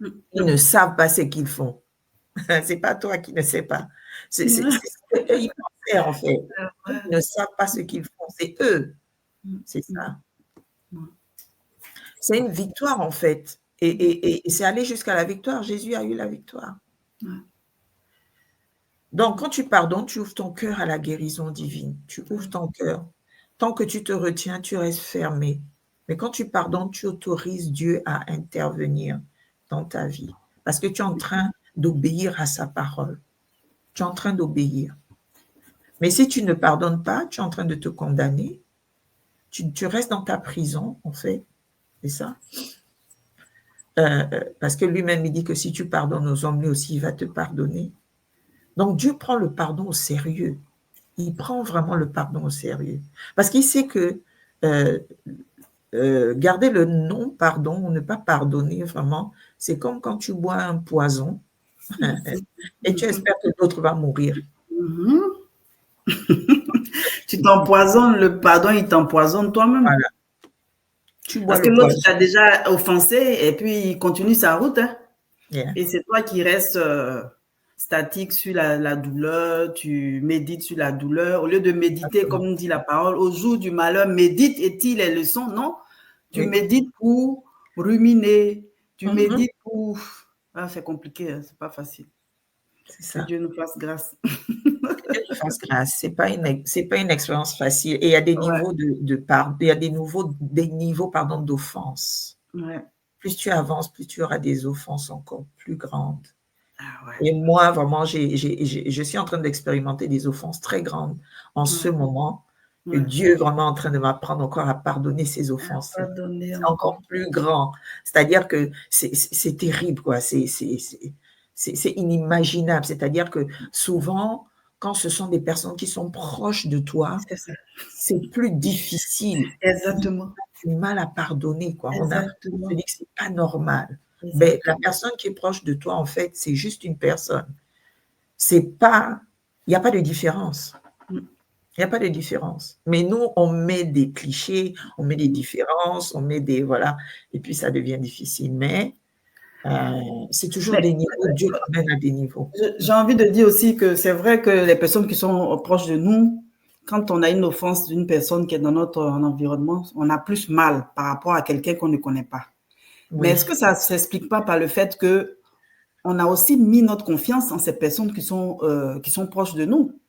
ils ne savent pas ce qu'ils font. C'est pas toi qui ne sais pas. C'est ce qu'ils pensaient, en fait. Ils ne savent pas ce qu'ils font. C'est eux. C'est ça. C'est une victoire, en fait. Et c'est aller jusqu'à la victoire. Jésus a eu la victoire. Donc, quand tu pardonnes, tu ouvres ton cœur à la guérison divine. Tu ouvres ton cœur. Tant que tu te retiens, tu restes fermé. Mais quand tu pardonnes, tu autorises Dieu à intervenir dans ta vie. Parce que tu es en train d'obéir à sa parole. Tu es en train d'obéir. Mais si tu ne pardonnes pas, tu es en train de te condamner. Tu restes dans ta prison, en fait. C'est ça. Parce que lui-même, il dit que si tu pardonnes aux hommes, lui aussi, il va te pardonner. Donc, Dieu prend le pardon au sérieux. Il prend vraiment le pardon au sérieux. Parce qu'il sait que garder le non-pardon ou ne pas pardonner vraiment, c'est comme quand tu bois un poison et tu espères que l'autre va mourir. Tu t'empoisonnes, le pardon, il t'empoisonne toi-même. Voilà. Tu bois Parce que le l'autre poison. t'a déjà offensé et puis il continue sa route. Hein. Yeah. Et c'est toi qui restes statique sur la douleur, tu médites sur la douleur. Au lieu de méditer, Exactement. comme dit la parole, au jour du malheur, médite et tire les leçons. Non, tu médites pour ruminer, tu médites pour... Ah, c'est compliqué, hein, c'est pas facile. C'est ça. Que Dieu nous fasse grâce. Que Dieu nous fasse grâce. C'est pas une expérience facile. Et il y a des niveaux de pardon, il y a des niveaux pardon, d'offense. Ouais. Plus tu avances, plus tu auras des offenses encore plus grandes. Ah ouais. Et moi, vraiment, je suis en train d'expérimenter des offenses très grandes en ce moment. que Dieu est vraiment en train de m'apprendre encore à pardonner ses offenses. C'est encore plus grand. C'est-à-dire que c'est terrible, quoi. C'est inimaginable. C'est-à-dire que souvent, quand ce sont des personnes qui sont proches de toi, c'est plus difficile. Exactement. On a du mal à pardonner, quoi. On se dit que c'est pas normal. Exactement. Mais la personne qui est proche de toi, en fait, c'est juste une personne. C'est pas, il n'y a pas de différence. Il n'y a pas de différence. Mais nous, on met des clichés, on met des différences, on met des, voilà, et puis ça devient difficile. Mais c'est toujours des niveaux, Dieu t'emmène à des niveaux. J'ai envie de dire aussi que c'est vrai que les personnes qui sont proches de nous, quand on a une offense d'une personne qui est dans notre environnement, on a plus mal par rapport à quelqu'un qu'on ne connaît pas. Oui. Mais est-ce que ça ne s'explique pas par le fait qu'on a aussi mis notre confiance en ces personnes qui sont proches de nous?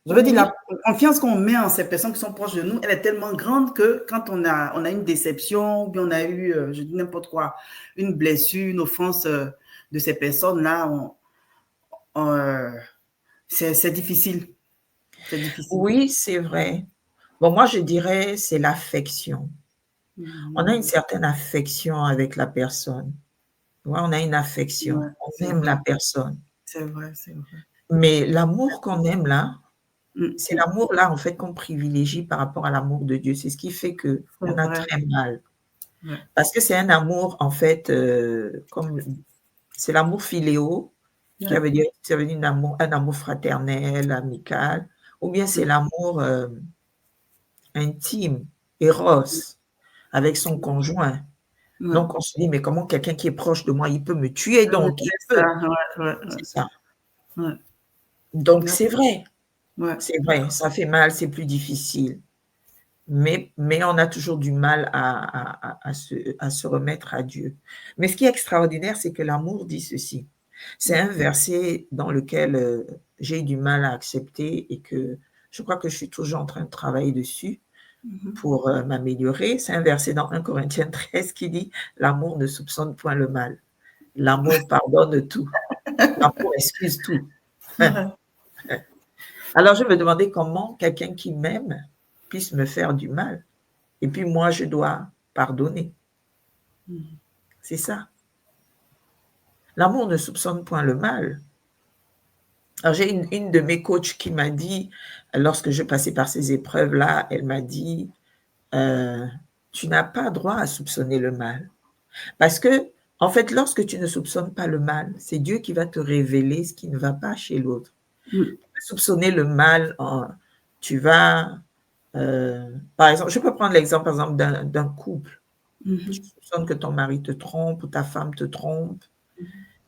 Je veux dire, la confiance qu'on met en ces personnes qui sont proches de nous, elle est tellement grande que quand on a une déception, ou bien on a eu, je dis n'importe quoi, une blessure, une offense de ces personnes-là, c'est difficile. C'est difficile. Oui, c'est vrai. Bon, moi, je dirais c'est l'affection. On a une certaine affection avec la personne. Ouais, on a une affection. Ouais, on aime la personne. C'est vrai, c'est vrai. Mais l'amour qu'on aime là, c'est l'amour là, en fait, qu'on privilégie par rapport à l'amour de Dieu. C'est ce qui fait qu'on a très mal. Ouais. Parce que c'est un amour, en fait, comme c'est l'amour philéo, qui veut dire, ça veut dire un amour fraternel, amical, ou bien c'est l'amour intime, éros, avec son conjoint. Ouais. Donc, on se dit, mais comment quelqu'un qui est proche de moi, il peut me tuer, donc il peut. C'est ça. Ouais. Donc, c'est vrai. Ouais. C'est vrai, ça fait mal, c'est plus difficile. Mais on a toujours du mal à se remettre à Dieu. Mais ce qui est extraordinaire, c'est que l'amour dit ceci. C'est un verset dans lequel j'ai du mal à accepter et que je crois que je suis toujours en train de travailler dessus pour m'améliorer. C'est un verset dans 1 Corinthiens 13 qui dit « L'amour ne soupçonne point le mal. L'amour pardonne tout. L'amour excuse tout. » Alors, je me demandais comment quelqu'un qui m'aime puisse me faire du mal. Et puis, moi, je dois pardonner. C'est ça. L'amour ne soupçonne point le mal. Alors, j'ai une de mes coachs qui m'a dit, lorsque je passais par ces épreuves-là, elle m'a dit, tu n'as pas droit à soupçonner le mal. Parce que, en fait, lorsque tu ne soupçonnes pas le mal, c'est Dieu qui va te révéler ce qui ne va pas chez l'autre. Soupçonner le mal, tu vas, par exemple, je peux prendre l'exemple, par exemple, d'un couple. Tu soupçonnes que ton mari te trompe ou ta femme te trompe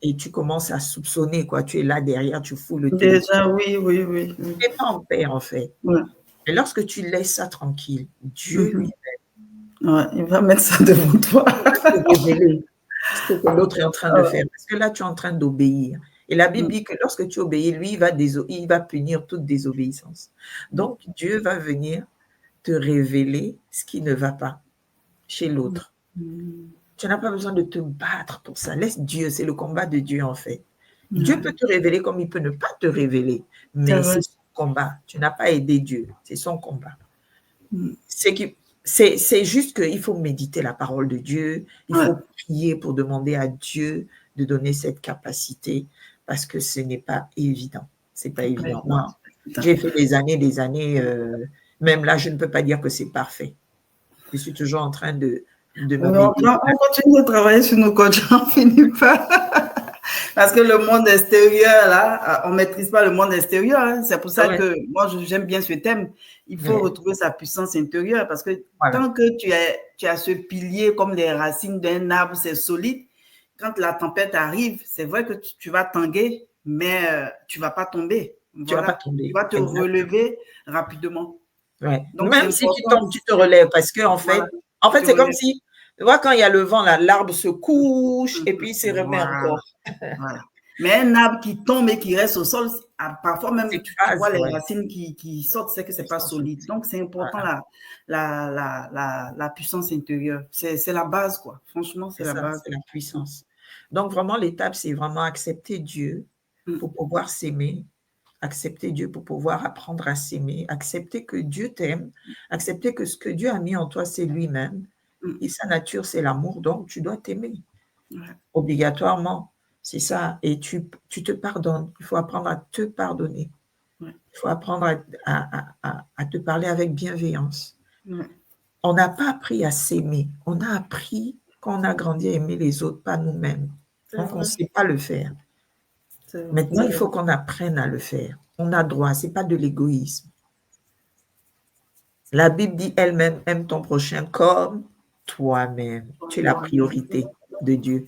et tu commences à soupçonner, quoi. Tu es là derrière, tu fous le téléphone. Déjà, oui. Tu n'es pas en paix, en fait. Ouais. Et lorsque tu laisses ça tranquille, Dieu lui-même, ouais, il va mettre ça devant toi. Il va te révéler ce que l'autre est en train de faire. Parce que là, tu es en train d'obéir. Et la Bible dit que lorsque tu obéis, lui, il va punir toute désobéissance. Donc, Dieu va venir te révéler ce qui ne va pas chez l'autre. Tu n'as pas besoin de te battre pour ça. Laisse Dieu, c'est le combat de Dieu, en fait. Dieu peut te révéler comme il peut ne pas te révéler, mais c'est son combat. Tu n'as pas aidé Dieu, c'est son combat. C'est juste qu'il faut méditer la parole de Dieu, il faut prier pour demander à Dieu de donner cette capacité, parce que ce n'est pas évident. C'est pas évident. Moi, j'ai fait des années, même là, je ne peux pas dire que c'est parfait. Je suis toujours en train de me on continue de travailler sur nos coachs, on finit pas. Parce que le monde extérieur, là, on ne maîtrise pas le monde extérieur. Hein. C'est pour ça que moi, j'aime bien ce thème. Il faut retrouver sa puissance intérieure parce que tant que tu as ce pilier comme les racines d'un arbre, c'est solide. Quand la tempête arrive, c'est vrai que tu vas tanguer, mais tu ne vas pas tomber. Tu vas pas tomber. Tu vas te relever rapidement. Ouais. Donc, même si tu tombes, tu te relèves parce que, en fait, c'est comme si, tu vois, quand il y a le vent, l'arbre se couche et puis il se remet encore. Mais un arbre qui tombe et qui reste au sol, parfois même tu vois les racines qui sortent, c'est que c'est pas solide. Donc, c'est important la puissance intérieure. C'est la base, quoi. Franchement, c'est la base. C'est la puissance. Donc, vraiment, l'étape, c'est vraiment accepter Dieu pour pouvoir s'aimer, Accepter Dieu pour pouvoir apprendre à s'aimer. Accepter que Dieu t'aime. Accepter que ce que Dieu a mis en toi, c'est lui-même. Et sa nature, c'est l'amour. Donc, tu dois t'aimer. Obligatoirement. C'est ça. Et tu te pardonnes. Il faut apprendre à te pardonner. Il faut apprendre à te parler avec bienveillance. On n'a pas appris à s'aimer. On a appris, quand on a grandi, à aimer les autres, pas nous-mêmes. Donc, on ne sait pas le faire. Maintenant, il faut qu'on apprenne à le faire. On a droit, ce n'est pas de l'égoïsme. La Bible dit elle-même, aime ton prochain comme toi-même. Tu es la priorité de Dieu.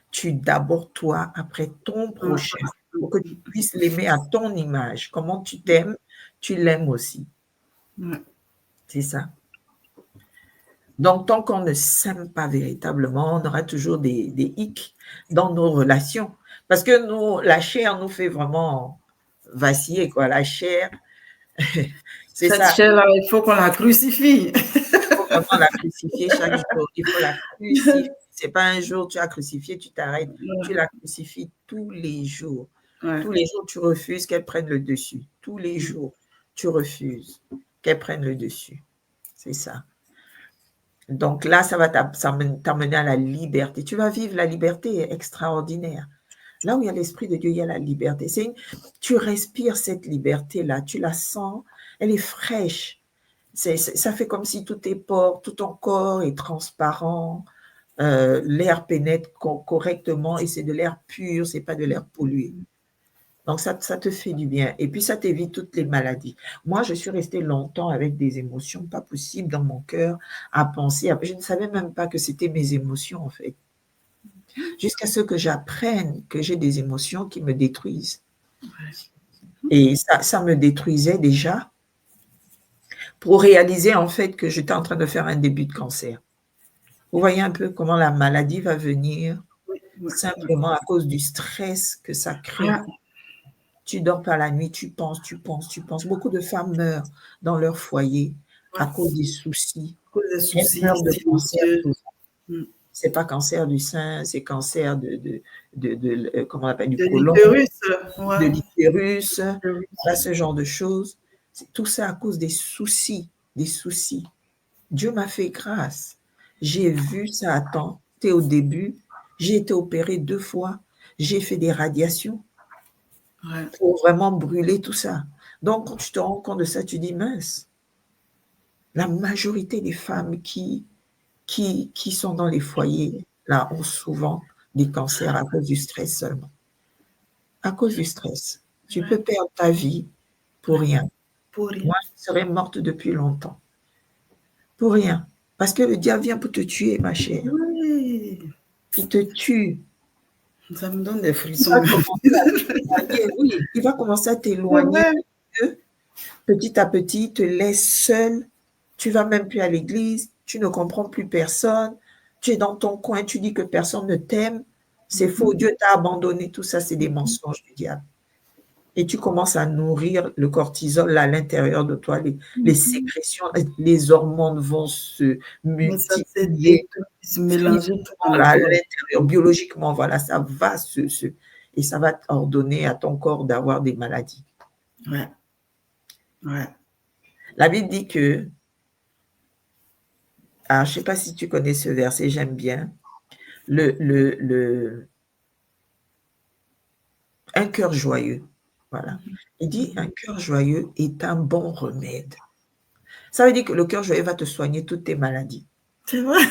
Tu d'abord toi, après ton prochain, pour que tu puisses l'aimer à ton image. Comment tu t'aimes, tu l'aimes aussi. C'est ça. Donc, tant qu'on ne s'aime pas véritablement, on aura toujours des hicks dans nos relations. Parce que la chair nous fait vraiment vaciller, quoi. La chair, c'est ça. Cette chair-là, il faut qu'on la crucifie. Il faut vraiment la crucifier chaque jour. Il faut la crucifier. Ce n'est pas un jour, tu as crucifié, tu t'arrêtes. Tu la crucifies tous les jours. Tous les jours, tu refuses qu'elle prenne le dessus. Tous les jours, tu refuses qu'elle prenne le dessus. C'est ça. Donc là, ça va t'amener à la liberté. Tu vas vivre la liberté extraordinaire. Là où il y a l'Esprit de Dieu, il y a la liberté. Tu respires cette liberté-là, tu la sens, elle est fraîche. Ça fait comme si tout ton corps est transparent, l'air pénètre correctement et c'est de l'air pur, c'est pas de l'air pollué. Donc, ça te fait du bien. Et puis, ça t'évite toutes les maladies. Moi, je suis restée longtemps avec des émotions pas possibles dans mon cœur à penser. Je ne savais même pas que c'était mes émotions, en fait. Jusqu'à ce que j'apprenne que j'ai des émotions qui me détruisent. Et ça me détruisait déjà pour réaliser, en fait, que j'étais en train de faire un début de cancer. Vous voyez un peu comment la maladie va venir simplement à cause du stress que ça crée. Tu dors pas la nuit, tu penses. Beaucoup de femmes meurent dans leur foyer à cause des soucis. Elles meurent de cancer. C'est pas cancer du sein, c'est cancer comment on appelle, du côlon, de l'utérus, ce genre de choses. Tout ça à cause des soucis. Dieu m'a fait grâce. J'ai vu ça à temps. C'était au début. J'ai été opérée 2 fois. J'ai fait des radiations. Pour vraiment brûler tout ça. Donc, quand tu te rends compte de ça, tu dis, mince, la majorité des femmes qui sont dans les foyers, là, ont souvent des cancers à cause du stress seulement. À cause du stress. Tu peux perdre ta vie pour rien. Moi, je serais morte depuis longtemps. Pour rien. Parce que le diable vient pour te tuer, ma chère. Il te tue. Ça me donne des frissons. Il va commencer à t'éloigner d'eux. Petit à petit, il te laisse seul. Tu ne vas même plus à l'église. Tu ne comprends plus personne. Tu es dans ton coin. Tu dis que personne ne t'aime. C'est faux. Dieu t'a abandonné. Tout ça, c'est des mensonges du diable. Et tu commences à nourrir le cortisol à l'intérieur de toi. Les sécrétions, les hormones vont se multiplier, se mélanger à l'intérieur. Biologiquement, voilà, ça va et ça va ordonner à ton corps d'avoir des maladies. La Bible dit que, je ne sais pas si tu connais ce verset, j'aime bien, un cœur joyeux. Voilà. Il dit, un cœur joyeux est un bon remède. Ça veut dire que le cœur joyeux va te soigner toutes tes maladies. C'est vrai.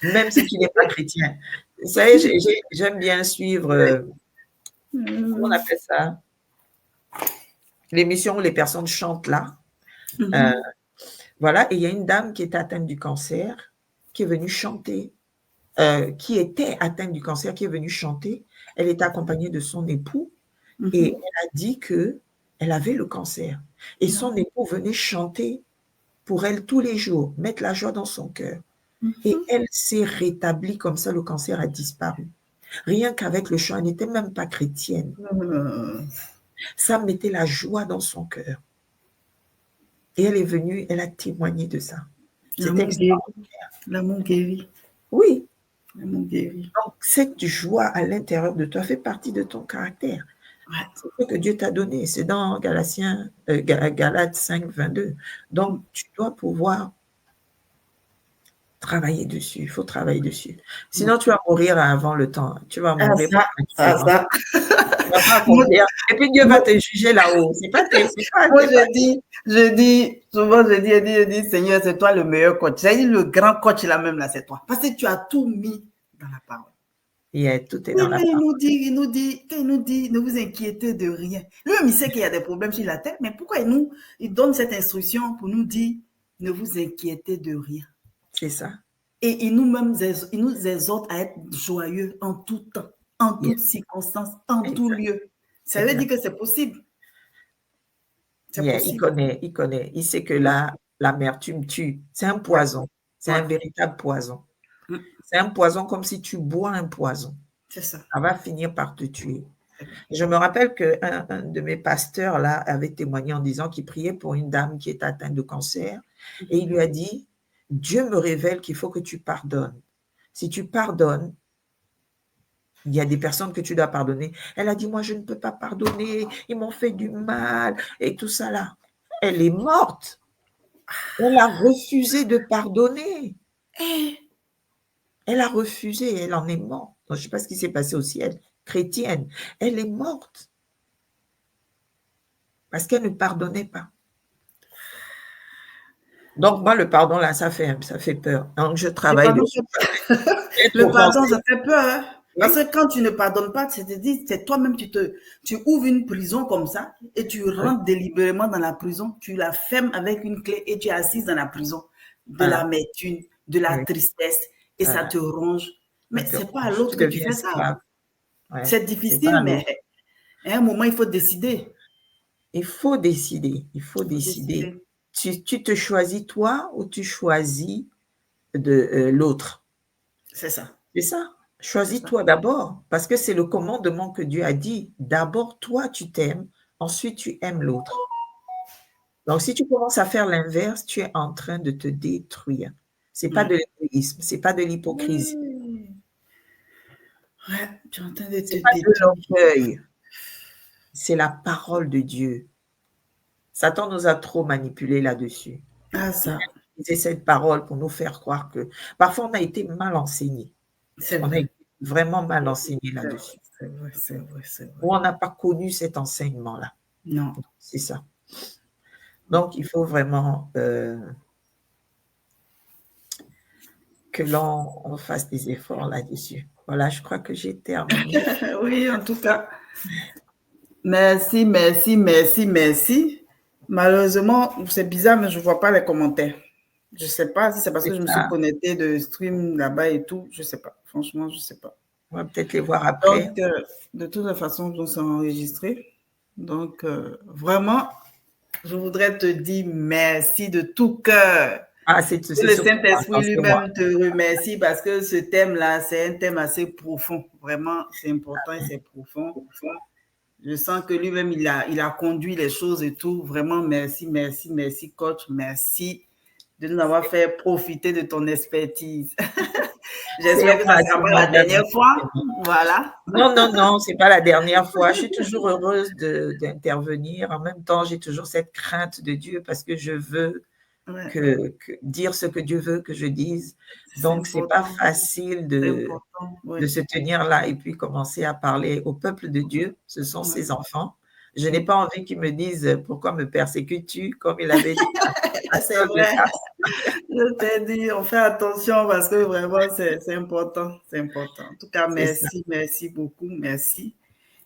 Même si tu n'es pas chrétien. Vous savez, j'aime bien suivre, comment on appelle ça? L'émission où les personnes chantent là. Voilà, et il y a une dame qui était atteinte du cancer, qui est venue chanter, qui était atteinte du cancer, qui est venue chanter. Elle était accompagnée de son époux et elle a dit qu'elle avait le cancer. Et son époux venait chanter pour elle tous les jours, mettre la joie dans son cœur. Et elle s'est rétablie comme ça, le cancer a disparu. Rien qu'avec le chant, elle n'était même pas chrétienne. Ça mettait la joie dans son cœur. Et elle est venue, elle a témoigné de ça. C'était extraordinaire. L'amour guérit. Oui. L'amour guérit. Donc, cette joie à l'intérieur de toi fait partie de ton caractère. C'est ce que Dieu t'a donné. C'est dans Galates 5, 22. Donc, tu dois pouvoir travailler dessus. Il faut travailler dessus. Sinon, tu vas mourir avant le temps. Tu vas Ah, mourir ça. tu vas pas accomplir. Et puis Dieu va te juger là-haut. C'est pas Moi, souvent, je dis, Seigneur, c'est toi le meilleur coach. J'ai dit, le grand coach là même, là, c'est toi. Parce que tu as tout mis dans la parole. Tout est Oui, dans la mais parole. il nous dit, ne vous inquiétez de rien. Lui-même, il sait qu'il y a des problèmes sur la terre, mais pourquoi il donne cette instruction pour nous dire, ne vous inquiétez de rien. C'est ça. Et il nous exhorte à être joyeux en tout temps, en toutes circonstances, en tout lieu. Ça veut dire que c'est possible. C'est possible. Il connaît. Il sait que l'amertume tue. C'est un poison. C'est un véritable poison. C'est un poison comme si tu bois un poison. C'est ça. Ça va finir par te tuer. Je me rappelle qu'un de mes pasteurs là avait témoigné en disant qu'il priait pour une dame qui est atteinte de cancer et il lui a dit, Dieu me révèle qu'il faut que tu pardonnes. Si tu pardonnes, il y a des personnes que tu dois pardonner. Elle a dit, moi, je ne peux pas pardonner. Ils m'ont fait du mal et tout ça là. Elle est morte. Elle a refusé de pardonner. Elle a refusé. Elle en est morte. Je ne sais pas ce qui s'est passé au ciel. Chrétienne. Elle est morte. Parce qu'elle ne pardonnait pas. Donc, moi, le pardon, là, ça fait peur. Donc, je travaille dessus. Le pardon, ça fait peur. Hein? Oui. Parce que quand tu ne pardonnes pas, c'est toi-même, tu ouvres une prison comme ça et tu rentres délibérément dans la prison, tu la fermes avec une clé et tu es assise dans la prison de l'amertume, de la tristesse et ça te ronge. Mais c'est pas à l'autre que tu fais ça. C'est difficile, mais à un moment, il faut décider. Il faut décider. Il faut décider. Tu te choisis toi ou tu choisis l'autre. C'est ça. C'est ça. Choisis-toi d'abord, parce que c'est le commandement que Dieu a dit. D'abord, toi, tu t'aimes, ensuite, tu aimes l'autre. Donc, si tu commences à faire l'inverse, tu es en train de te détruire. Ce n'est pas de l'égoïsme, ce n'est pas de l'hypocrisie. Tu es en train de te C'est pas de détruire. l'orgueil. C'est la parole de Dieu. Satan nous a trop manipulés là-dessus. Ah, ça. Il utilisait cette parole pour nous faire croire que parfois on a été mal enseigné. On a été vraiment mal enseigné là-dessus. C'est vrai. Ou on n'a pas connu cet enseignement-là. Non. C'est ça. Donc, il faut vraiment que l'on fasse des efforts là-dessus. Voilà, je crois que j'ai terminé. Oui, en tout cas. Merci. Malheureusement, c'est bizarre, mais je ne vois pas les commentaires. Je ne sais pas si c'est parce que je me suis connectée de stream là-bas et tout. Je ne sais pas. Franchement, je ne sais pas. On va peut-être les voir après. Donc, de toute façon, on s'est enregistré. Donc, vraiment, je voudrais te dire merci de tout cœur. Le Saint-Esprit lui-même te remercie parce que ce thème-là, c'est un thème assez profond. Vraiment, c'est important et c'est profond. Je sens que lui-même, il a conduit les choses et tout. Vraiment, merci, coach. Merci de nous avoir fait profiter de ton expertise. J'espère que ça ne sera pas la dernière fois. Voilà. Non, ce n'est pas la dernière fois. Je suis toujours heureuse d'intervenir. En même temps, j'ai toujours cette crainte de Dieu parce que je veux dire ce que Dieu veut que je dise. Donc, ce n'est pas facile de se tenir là et puis commencer à parler au peuple de Dieu. Ce sont ses enfants. Je n'ai pas envie qu'ils me disent « Pourquoi me persécutes-tu » comme il avait dit. C'est vrai. Je t'ai dit, on fait attention parce que vraiment, c'est important. C'est important. En tout cas, merci beaucoup. Merci.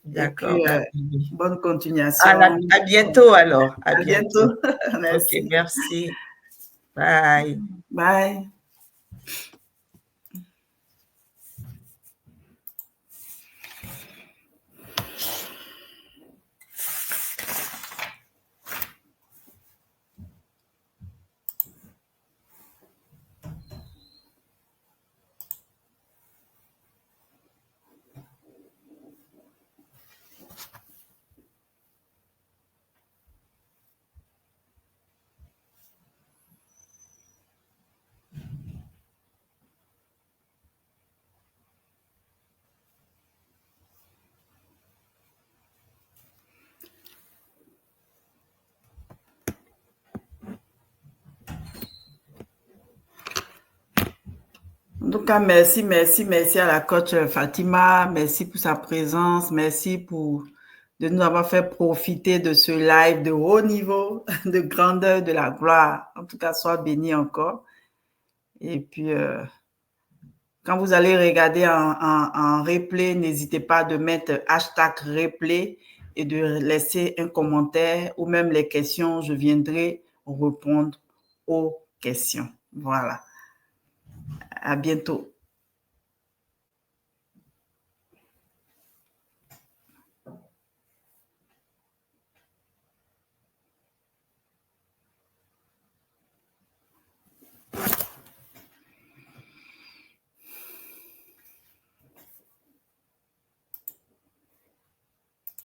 D'accord. Et puis, bonne continuation. À bientôt alors. À bientôt. Merci. Ok, merci. Bye. Bye. En tout cas, merci à la coach Fatima. Merci pour sa présence. Merci de nous avoir fait profiter de ce live de haut niveau, de grandeur, de la gloire. En tout cas, sois béni encore. Et puis, quand vous allez regarder en replay, n'hésitez pas de mettre hashtag replay et de laisser un commentaire ou même les questions. Je viendrai répondre aux questions. Voilà. À bientôt.